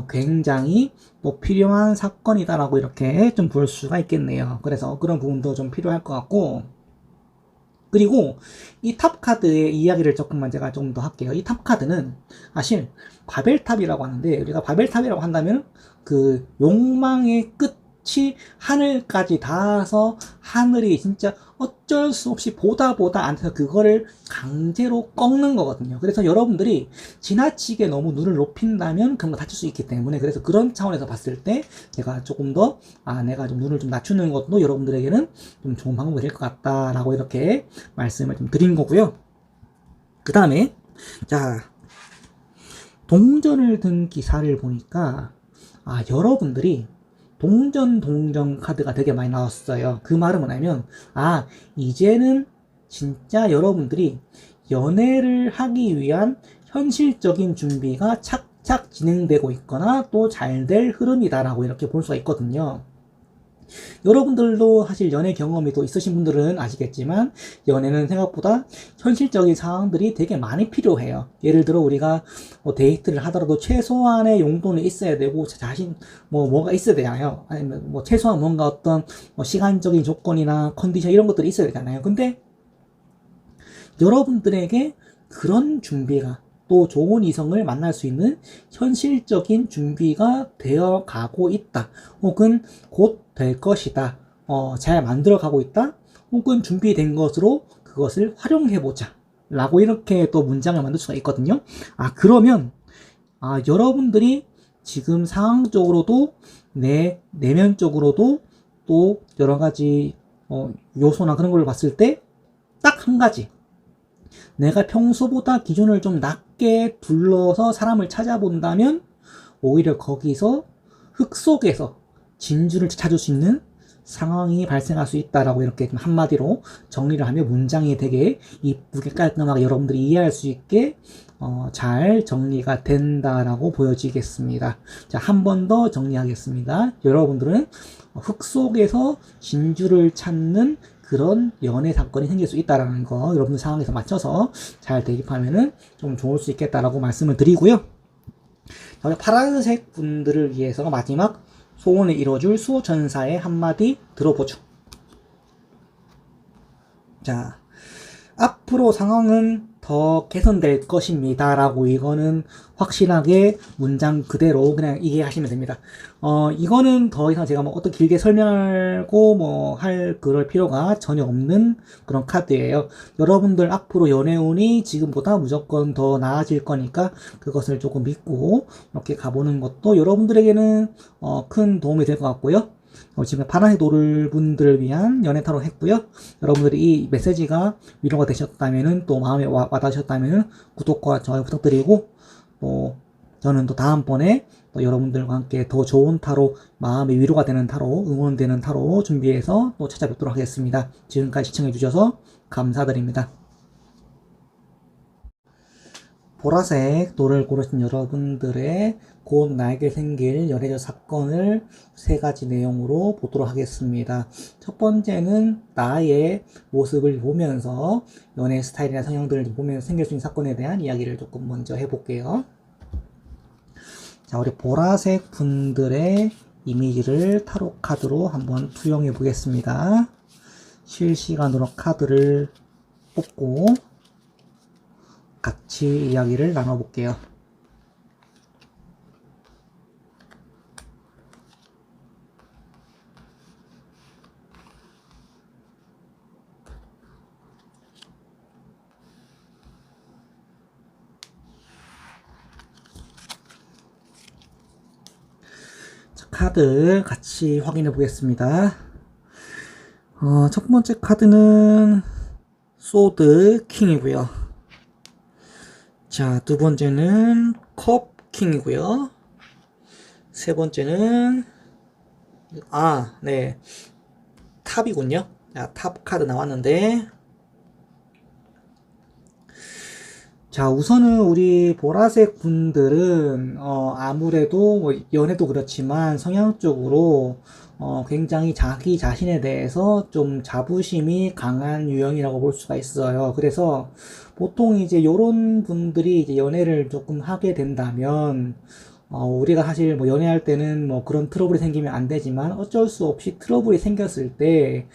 굉장히 뭐 필요한 사건이다라고 이렇게 좀 볼 수가 있겠네요. 그래서 그런 부분도 좀 필요할 것 같고, 그리고 이 탑 카드의 이야기를 조금만 제가 좀 더 할게요. 이 탑 카드는 사실 바벨탑이라고 하는데, 우리가 바벨탑이라고 한다면 그 욕망의 끝이 하늘까지 닿아서 하늘이 진짜 어쩔 수 없이 보다 안에서 그거를 강제로 꺾는 거거든요. 그래서 여러분들이 지나치게 너무 눈을 높인다면 그런 거 다칠 수 있기 때문에, 그래서 그런 차원에서 봤을 때 제가 조금 더 내가 좀 눈을 좀 낮추는 것도 여러분들에게는 좀 좋은 방법이 될 것 같다라고 이렇게 말씀을 좀 드린 거고요. 그 다음에 자, 동전을 든 기사를 보니까 여러분들이 동전 카드가 되게 많이 나왔어요. 그 말은 뭐냐면, 이제는 진짜 여러분들이 연애를 하기 위한 현실적인 준비가 착착 진행되고 있거나 또 잘 될 흐름이다라고 이렇게 볼 수가 있거든요. 여러분들도 사실 연애 경험이 또 있으신 분들은 아시겠지만 연애는 생각보다 현실적인 상황들이 되게 많이 필요해요. 예를 들어 우리가 데이트를 하더라도 최소한의 용돈이 있어야 되고 자신 뭐가 있어야 되잖아요. 아니면 최소한 뭔가 어떤 시간적인 조건이나 컨디션 이런 것들이 있어야 되잖아요. 근데 여러분들에게 그런 준비가 또 좋은 이성을 만날 수 있는 현실적인 준비가 되어 가고 있다. 혹은 곧 될 것이다. 잘 만들어 가고 있다. 혹은 준비된 것으로 그것을 활용해보자. 라고 이렇게 또 문장을 만들 수가 있거든요. 그러면, 여러분들이 지금 상황적으로도, 내면적으로도 또 여러 가지, 요소나 그런 걸 봤을 때 딱 한 가지. 내가 평소보다 기준을 좀 낮게 둘러서 사람을 찾아본다면 오히려 거기서 흙 속에서 진주를 찾을 수 있는 상황이 발생할 수 있다라고 이렇게 한마디로 정리를 하면 문장이 되게 이쁘게 깔끔하게 여러분들이 이해할 수 있게 잘 정리가 된다라고 보여지겠습니다. 자, 한 번 더 정리하겠습니다. 여러분들은 흙 속에서 진주를 찾는 그런 연애 사건이 생길 수 있다라는 거 여러분들 상황에서 맞춰서 잘 대입하면은 좀 좋을 수 있겠다라고 말씀을 드리고요. 파란색 분들을 위해서 마지막 소원을 이뤄줄 수호천사의 한마디 들어보죠. 자, 앞으로 상황은 더 개선될 것입니다. 라고 이거는 확실하게 문장 그대로 그냥 이해하시면 됩니다. 이거는 더 이상 제가 어떤 길게 설명하고 할 그럴 필요가 전혀 없는 그런 카드예요. 여러분들 앞으로 연애운이 지금보다 무조건 더 나아질 거니까 그것을 조금 믿고 이렇게 가보는 것도 여러분들에게는 큰 도움이 될 것 같고요. 지금 파란색 노을분들을 위한 연애 타로 했고요. 여러분들이 이 메시지가 위로가 되셨다면은 또 마음에 와닿으셨다면은 구독과 좋아요 부탁드리고 또 저는 또 다음번에 또 여러분들과 함께 더 좋은 타로 마음이 위로가 되는 타로 응원되는 타로 준비해서 또 찾아뵙도록 하겠습니다. 지금까지 시청해 주셔서 감사드립니다. 보라색 노를 고르신 여러분들의 곧 나에게 생길 연애적 사건을 세 가지 내용으로 보도록 하겠습니다. 첫 번째는 나의 모습을 보면서 연애 스타일이나 성향들을 보면서 생길 수 있는 사건에 대한 이야기를 조금 먼저 해볼게요. 자, 우리 보라색 분들의 이미지를 타로 카드로 한번 투영해 보겠습니다. 실시간으로 카드를 뽑고 같이 이야기를 나눠볼게요. 자, 카드 같이 확인해 보겠습니다. 첫 번째 카드는 소드 킹이고요. 자, 두 번째는 컵 킹이고요. 세 번째는 네, 탑이군요. 자, 탑 카드 나왔는데 자, 우선은 우리 보라색 분들은 아무래도 연애도 그렇지만 성향적으로 굉장히 자기 자신에 대해서 좀 자부심이 강한 유형이라고 볼 수가 있어요. 그래서 보통 이제 요런 분들이 이제 연애를 조금 하게 된다면 우리가 사실 연애할 때는 그런 트러블이 생기면 안 되지만 어쩔 수 없이 트러블이 생겼을 때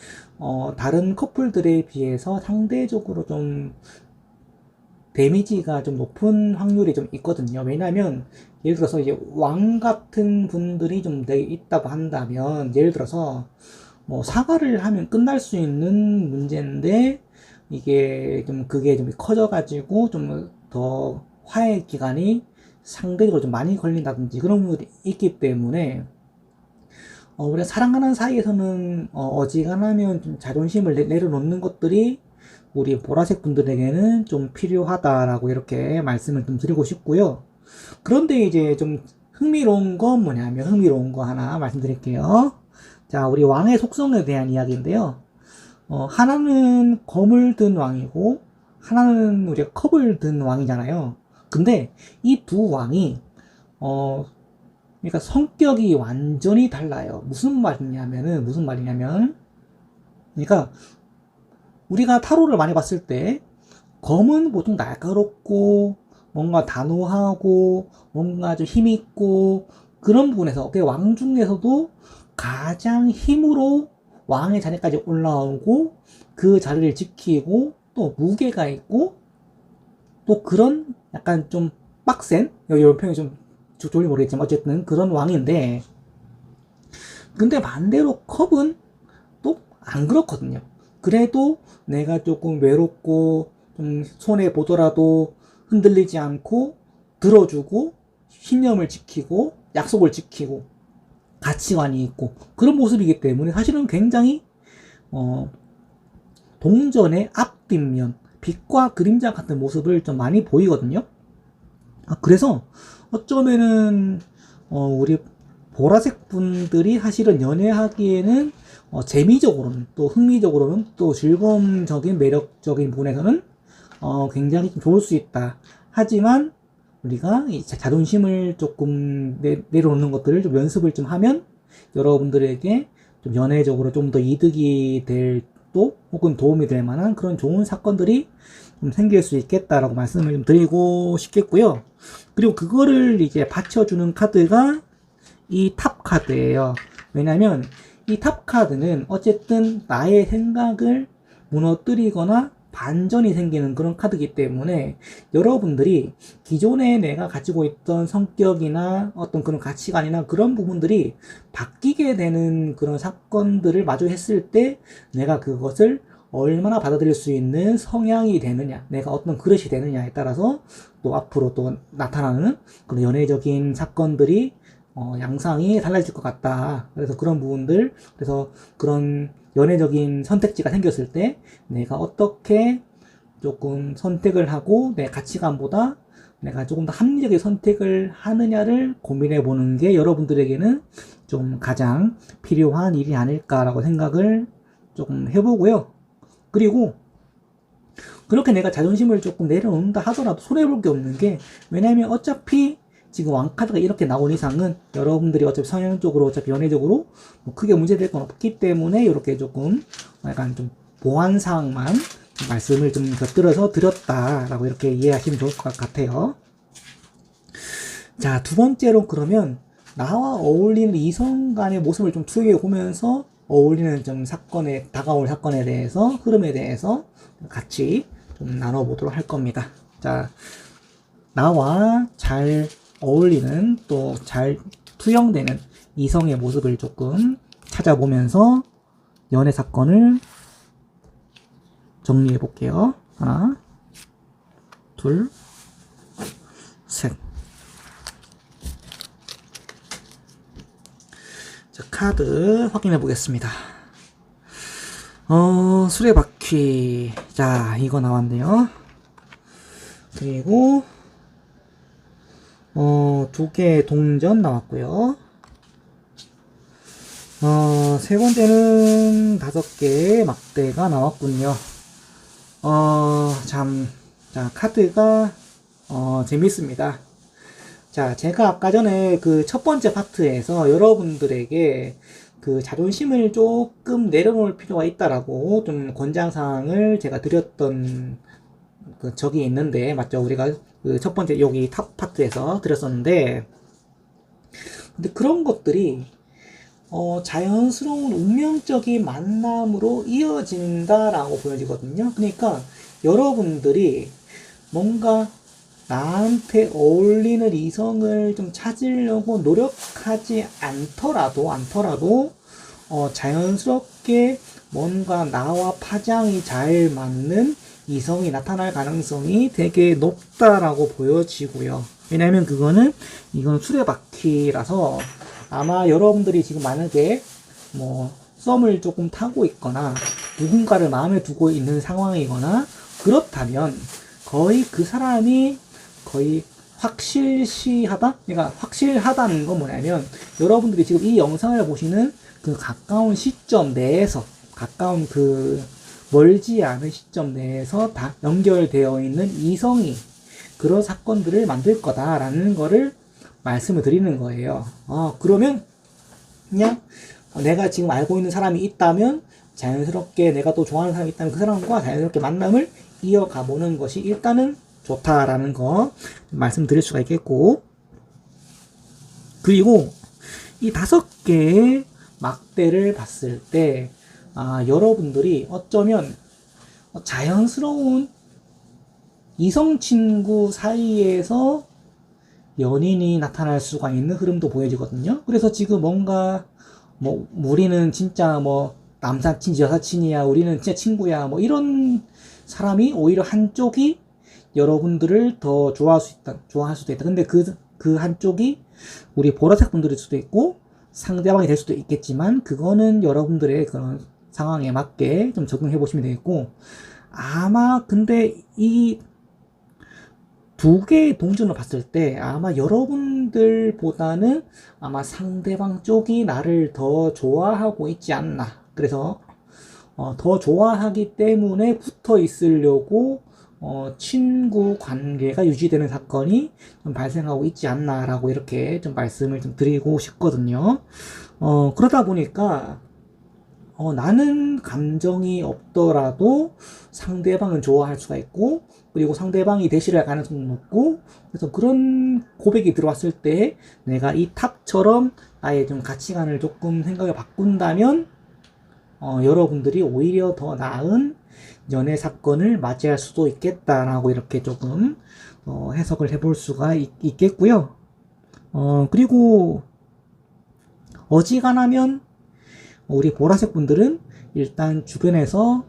다른 커플들에 비해서 상대적으로 좀 데미지가 좀 높은 확률이 좀 있거든요. 왜냐면 예를 들어서 이제 왕 같은 분들이 좀 있다고 한다면 예를 들어서 사과를 하면 끝날 수 있는 문제인데 이게 좀 그게 좀 커져가지고 좀 더 화해 기간이 상대적으로 좀 많이 걸린다든지 그런 분들이 있기 때문에 우리가 사랑하는 사이에서는 어지간하면 좀 자존심을 내려놓는 것들이 우리 보라색 분들에게는 좀 필요하다라고 이렇게 말씀을 좀 드리고 싶고요. 그런데 이제 좀 흥미로운 건 뭐냐면, 흥미로운 거 하나 말씀드릴게요. 자, 우리 왕의 속성에 대한 이야기인데요. 하나는 검을 든 왕이고, 하나는 우리가 컵을 든 왕이잖아요. 근데 이 두 왕이, 그러니까 성격이 완전히 달라요. 무슨 말이냐면, 그러니까 우리가 타로를 많이 봤을 때, 검은 보통 날카롭고, 뭔가 단호하고, 뭔가 좀 힘있고, 그런 부분에서, 그 왕 중에서도 가장 힘으로 왕의 자리까지 올라오고, 그 자리를 지키고, 또 무게가 있고, 또 그런 약간 좀 빡센? 이런 표현이 좀 좋을지 모르겠지만, 어쨌든 그런 왕인데, 근데 반대로 컵은 또 안 그렇거든요. 그래도 내가 조금 외롭고 좀 손해 보더라도 흔들리지 않고 들어주고 신념을 지키고 약속을 지키고 가치관이 있고 그런 모습이기 때문에 사실은 굉장히 동전의 앞뒷면 빛과 그림자 같은 모습을 좀 많이 보이거든요. 그래서 어쩌면은 우리 보라색 분들이 사실은 연애하기에는 재미적으로는 또 흥미적으로는 또 즐거움적인 매력적인 부분에서는 굉장히 좀 좋을 수 있다. 하지만 우리가 이 자존심을 조금 내려놓는 것들을 좀 연습을 좀 하면 여러분들에게 좀 연애적으로 좀 더 이득이 될 또 혹은 도움이 될 만한 그런 좋은 사건들이 좀 생길 수 있겠다라고 말씀을 좀 드리고 싶겠고요. 그리고 그거를 이제 받쳐주는 카드가 이 탑 카드예요. 왜냐면 이 탑 카드는 어쨌든 나의 생각을 무너뜨리거나 반전이 생기는 그런 카드이기 때문에 여러분들이 기존에 내가 가지고 있던 성격이나 어떤 그런 가치관이나 그런 부분들이 바뀌게 되는 그런 사건들을 마주했을 때 내가 그것을 얼마나 받아들일 수 있는 성향이 되느냐, 내가 어떤 그릇이 되느냐에 따라서 또 앞으로 또 나타나는 그런 연애적인 사건들이 양상이 달라질 것 같다. 그래서 그런 부분들, 그래서 그런 연애적인 선택지가 생겼을 때 내가 어떻게 조금 선택을 하고 내 가치관보다 내가 조금 더 합리적인 선택을 하느냐를 고민해 보는 게 여러분들에게는 좀 가장 필요한 일이 아닐까라고 생각을 조금 해보고요. 그리고 그렇게 내가 자존심을 조금 내려놓는다 하더라도 손해볼 게 없는 게, 왜냐면 어차피 지금 왕카드가 이렇게 나온 이상은 여러분들이 어차피 성향적으로 어차피 연애적으로 뭐 크게 문제될 건 없기 때문에 이렇게 조금 약간 좀 보완사항만 말씀을 좀 곁들여서 드렸다라고 이렇게 이해하시면 좋을 것 같아요. 자, 두 번째로 그러면 나와 어울리는 이성 간의 모습을 좀 투영해 보면서 어울리는 좀 사건에, 다가올 사건에 대해서, 흐름에 대해서 같이 좀 나눠보도록 할 겁니다. 자, 나와 잘 어울리는 또 잘 투영되는 이성의 모습을 조금 찾아보면서 연애 사건을 정리해 볼게요. 하나, 둘, 셋. 자, 카드 확인해 보겠습니다. 수레바퀴. 자, 이거 나왔네요. 그리고 두 개의 동전 나왔고요. 세 번째는 5개의 막대가 나왔군요. 자, 카드가, 재밌습니다. 자, 제가 아까 전에 그 첫 번째 파트에서 여러분들에게 그 자존심을 조금 내려놓을 필요가 있다라고 좀 권장사항을 제가 드렸던 그 적이 있는데, 맞죠? 우리가 그 첫 번째 여기 탑 파트에서 드렸었는데, 근데 그런 것들이 자연스러운 운명적인 만남으로 이어진다라고 보여지거든요. 그러니까 여러분들이 뭔가 나한테 어울리는 이성을 좀 찾으려고 노력하지 않더라도 자연스럽게 뭔가 나와 파장이 잘 맞는 이성이 나타날 가능성이 되게 높다라고 보여지고요. 왜냐면 이건 수레바퀴라서 아마 여러분들이 지금 만약에 뭐 썸을 조금 타고 있거나 누군가를 마음에 두고 있는 상황이거나 그렇다면 거의 그 사람이 거의 확실시하다? 그러니까 확실하다는 건 뭐냐면 여러분들이 지금 이 영상을 보시는 그 가까운 시점 내에서 가까운 그 멀지 않은 시점 내에서 다 연결되어 있는 이성이 그런 사건들을 만들 거다라는 거를 말씀을 드리는 거예요. 그러면 그냥 내가 지금 알고 있는 사람이 있다면 자연스럽게 내가 또 좋아하는 사람이 있다면 그 사람과 자연스럽게 만남을 이어가 보는 것이 일단은 좋다라는 거 말씀드릴 수가 있겠고, 그리고 이 5개의 막대를 봤을 때 여러분들이 어쩌면 자연스러운 이성 친구 사이에서 연인이 나타날 수가 있는 흐름도 보여지거든요. 그래서 지금 뭔가 우리는 진짜 남사친 여사친이야, 우리는 진짜 친구야, 이런 사람이 오히려 한쪽이 여러분들을 더 좋아할 수도 있다. 근데 그 한쪽이 우리 보라색 분들일 수도 있고 상대방이 될 수도 있겠지만, 그거는 여러분들의 그런 상황에 맞게 좀 적응해 보시면 되겠고, 아마 근데 이 2개의 동전을 봤을 때 아마 여러분들보다는 아마 상대방 쪽이 나를 더 좋아하고 있지 않나. 그래서 더 좋아하기 때문에 붙어 있으려고 친구 관계가 유지되는 사건이 좀 발생하고 있지 않나라고 이렇게 좀 말씀을 좀 드리고 싶거든요. 그러다 보니까 나는 감정이 없더라도 상대방은 좋아할 수가 있고, 그리고 상대방이 대시할 가능성도 높고, 그래서 그런 고백이 들어왔을 때 내가 이 탑처럼 나의 좀 가치관을 조금 생각을 바꾼다면 여러분들이 오히려 더 나은 연애 사건을 맞이할 수도 있겠다라고 이렇게 조금 해석을 해볼 수가 있겠고요. 그리고 어지간하면 우리 보라색 분들은 일단 주변에서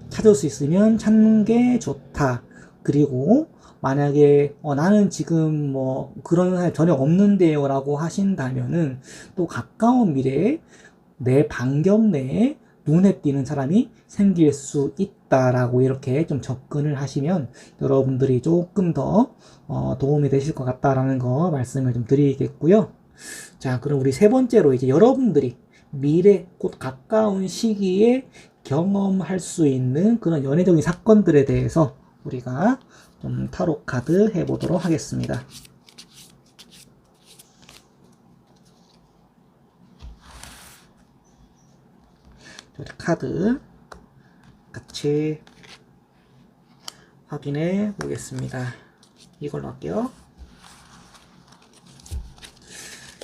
찾을 수 있으면 찾는 게 좋다. 그리고 만약에 나는 지금 그런 사람이 전혀 없는데요 라고 하신다면은 또 가까운 미래에 내 반경 내에 눈에 띄는 사람이 생길 수 있다라고 이렇게 좀 접근을 하시면 여러분들이 조금 더 도움이 되실 것 같다라는 거 말씀을 좀 드리겠고요. 자, 그럼 우리 3번째로 이제 여러분들이 미래 곧 가까운 시기에 경험할 수 있는 그런 연애적인 사건들에 대해서 우리가 좀 타로 카드 해보도록 하겠습니다. 카드 같이 확인해 보겠습니다. 이걸로 할게요.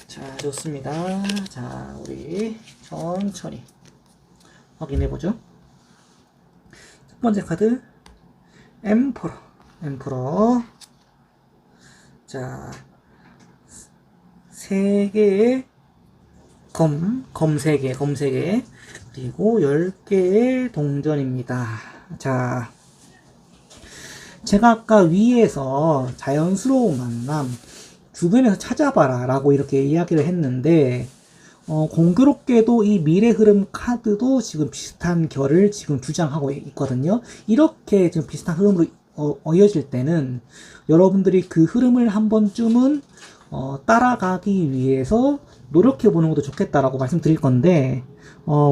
자, 좋습니다. 자, 우리 천천히 확인해 보죠. 첫 번째 카드 엠퍼러. 자, 3개의 검 3개, 그리고 10개의 동전입니다. 자, 제가 아까 위에서 자연스러운 만남 주변에서 찾아봐라 라고 이렇게 이야기를 했는데, 공교롭게도 이 미래 흐름 카드도 지금 비슷한 결을 지금 주장하고 있거든요. 이렇게 지금 비슷한 흐름으로 이어질 때는 여러분들이 그 흐름을 한 번쯤은 따라가기 위해서 노력해보는 것도 좋겠다라고 말씀드릴 건데,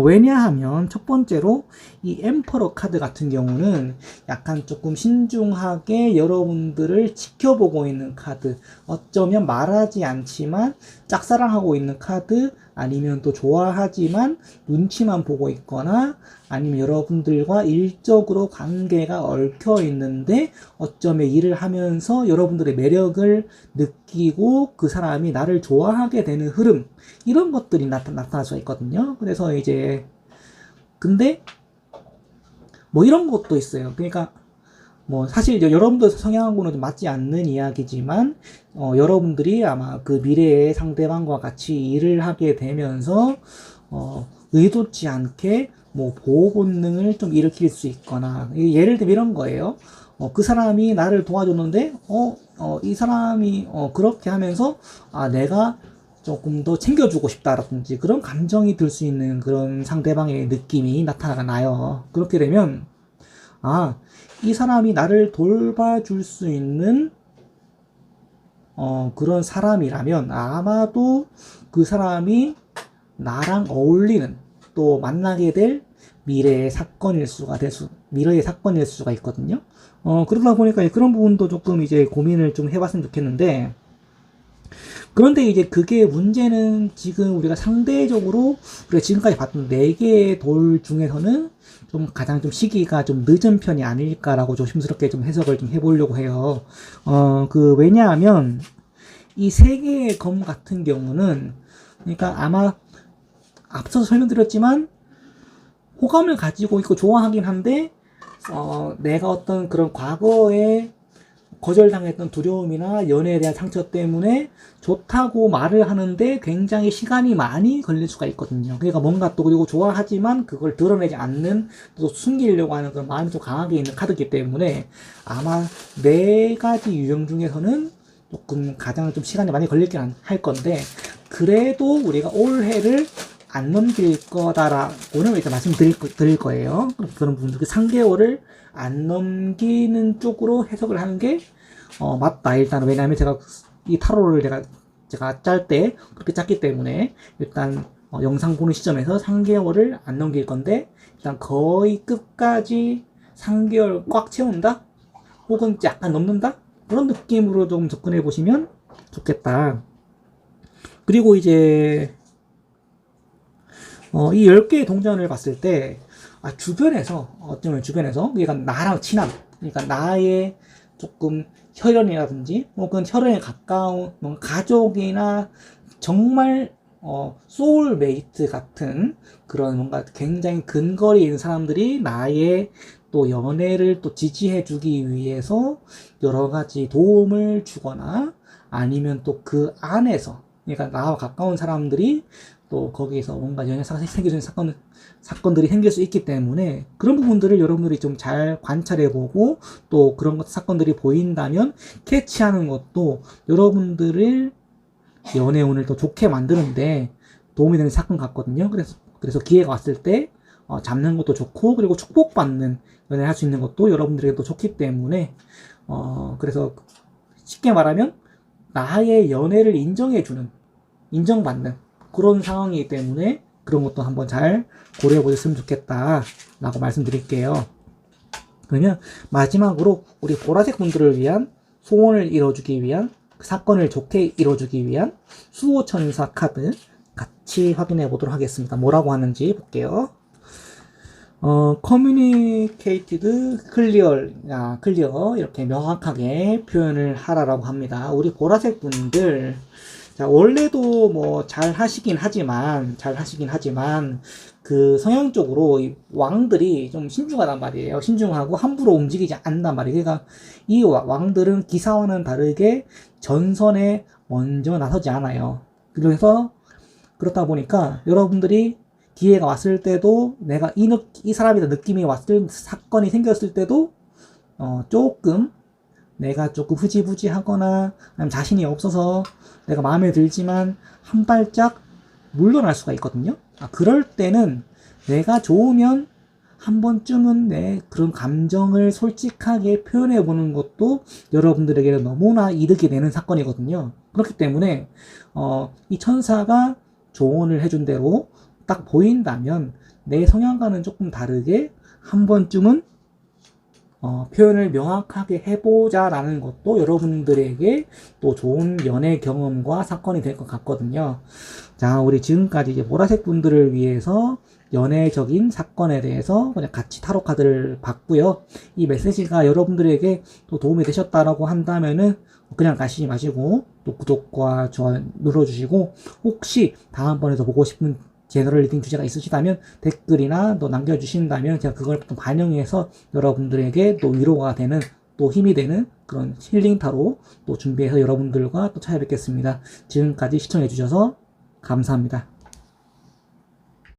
왜냐하면 첫 번째로 이 엠퍼러 카드 같은 경우는 약간 조금 신중하게 여러분들을 지켜보고 있는 카드, 어쩌면 말하지 않지만 짝사랑하고 있는 카드, 아니면 또 좋아하지만 눈치만 보고 있거나, 아니면 여러분들과 일적으로 관계가 얽혀 있는데 어쩌면 일을 하면서 여러분들의 매력을 느끼고 그 사람이 나를 좋아하게 되는 흐름, 이런 것들이 나타날 수가 있거든요. 그래서 이제 근데 이런 것도 있어요. 그러니까 사실 이제 여러분들 성향하고는 좀 맞지 않는 이야기지만, 여러분들이 아마 그 미래의 상대방과 같이 일을 하게 되면서 의도치 않게 보호 본능을 좀 일으킬 수 있거나, 예를 들면 이런 거예요. 그 사람이 나를 도와줬는데 이 사람이 그렇게 하면서 내가 조금 더 챙겨주고 싶다라든지 그런 감정이 들 수 있는 그런 상대방의 느낌이 나타나요. 그렇게 되면 이 사람이 나를 돌봐줄 수 있는 그런 사람이라면 아마도 그 사람이 나랑 어울리는 또 만나게 될 미래의 사건일 수가 있거든요. 그러다 보니까 그런 부분도 조금 이제 고민을 좀 해봤으면 좋겠는데, 그런데 이제 그게 문제는 지금 우리가 상대적으로 우리가 지금까지 봤던 4개의 돌 중에서는 좀 가장 좀 시기가 좀 늦은 편이 아닐까라고 조심스럽게 좀 해석을 좀 해보려고 해요. 왜냐하면 이 3개의 검 같은 경우는, 그러니까 아마 앞서서 설명드렸지만 호감을 가지고 있고 좋아하긴 한데, 내가 어떤 그런 과거에 거절당했던 두려움이나 연애에 대한 상처 때문에 좋다고 말을 하는데 굉장히 시간이 많이 걸릴 수가 있거든요. 그러니까 뭔가 또 그리고 좋아하지만 그걸 드러내지 않는, 또 숨기려고 하는 그런 마음이 좀 강하게 있는 카드이기 때문에 아마 4가지 유형 중에서는 조금 가장 좀 시간이 많이 걸리긴 할 건데, 그래도 우리가 올해를 안 넘길 거다라고는 일단 말씀드릴 거예요. 그런 부분들, 3개월을 안 넘기는 쪽으로 해석을 하는 게, 맞다. 일단, 왜냐면 제가 이 타로를 제가 짤 때 그렇게 짰기 때문에, 일단, 영상 보는 시점에서 3개월을 안 넘길 건데, 일단 거의 끝까지 3개월 꽉 채운다? 혹은 약간 넘는다? 그런 느낌으로 좀 접근해 보시면 좋겠다. 그리고 이제, 이 10개의 동전을 봤을 때, 어쩌면 주변에서, 그러니까 나랑 친한, 그러니까 나의 조금 혈연이라든지, 혹은 혈연에 가까운 뭔가 가족이나 정말, 소울메이트 같은 그런 뭔가 굉장히 근거리에 있는 사람들이 나의 또 연애를 또 지지해주기 위해서 여러 가지 도움을 주거나, 아니면 또 그 안에서, 그러니까 나와 가까운 사람들이 또 거기에서 뭔가 연애사가 생겨지는 사건들이 생길 수 있기 때문에, 그런 부분들을 여러분들이 좀 잘 관찰해보고, 또 그런 사건들이 보인다면 캐치하는 것도 여러분들을 연애 운을 더 좋게 만드는데 도움이 되는 사건 같거든요. 그래서 기회가 왔을 때 잡는 것도 좋고, 그리고 축복받는 연애를 할 수 있는 것도 여러분들에게 또 좋기 때문에, 그래서 쉽게 말하면 나의 연애를 인정받는 그런 상황이기 때문에 그런 것도 한번 잘 고려해 보셨으면 좋겠다 라고 말씀드릴게요. 그러면 마지막으로 우리 보라색 분들을 위한 소원을 이뤄주기 위한, 그 사건을 좋게 이뤄주기 위한 수호천사 카드 같이 확인해 보도록 하겠습니다. 뭐라고 하는지 볼게요. communicated clear 이렇게 명확하게 표현을 하라라고 합니다. 우리 보라색 분들, 자, 원래도 뭐 잘 하시긴 하지만 그 성향적으로 이 왕들이 좀 신중하단 말이에요. 신중하고 함부로 움직이지 않는단 말이에요. 그러니까 이 왕들은 기사와는 다르게 전선에 먼저 나서지 않아요. 그래서 그렇다 보니까 여러분들이 기회가 왔을 때도, 내가 이 사람이다 느낌이 사건이 생겼을 때도 조금 내가 조금 흐지부지하거나 아니면 자신이 없어서 내가 마음에 들지만 한 발짝 물러날 수가 있거든요. 그럴 때는 내가 좋으면 한 번쯤은 내 그런 감정을 솔직하게 표현해 보는 것도 여러분들에게 너무나 이득이 되는 사건이거든요. 그렇기 때문에 이 천사가 조언을 해준 대로 딱 보인다면 내 성향과는 조금 다르게 한 번쯤은 표현을 명확하게 해보자라는 것도 여러분들에게 또 좋은 연애 경험과 사건이 될 것 같거든요. 자, 우리 지금까지 이제 보라색 분들을 위해서 연애적인 사건에 대해서 그냥 같이 타로 카드를 봤고요. 이 메시지가 여러분들에게 또 도움이 되셨다라고 한다면은 그냥 가시지 마시고 또 구독과 좋아요 눌러주시고, 혹시 다음번에도 보고 싶은 제너럴 리딩 주제가 있으시다면 댓글이나 또 남겨주신다면 제가 그걸 또 반영해서 여러분들에게 또 위로가 되는, 또 힘이 되는 그런 힐링 타로 또 준비해서 여러분들과 또 찾아뵙겠습니다. 지금까지 시청해주셔서 감사합니다.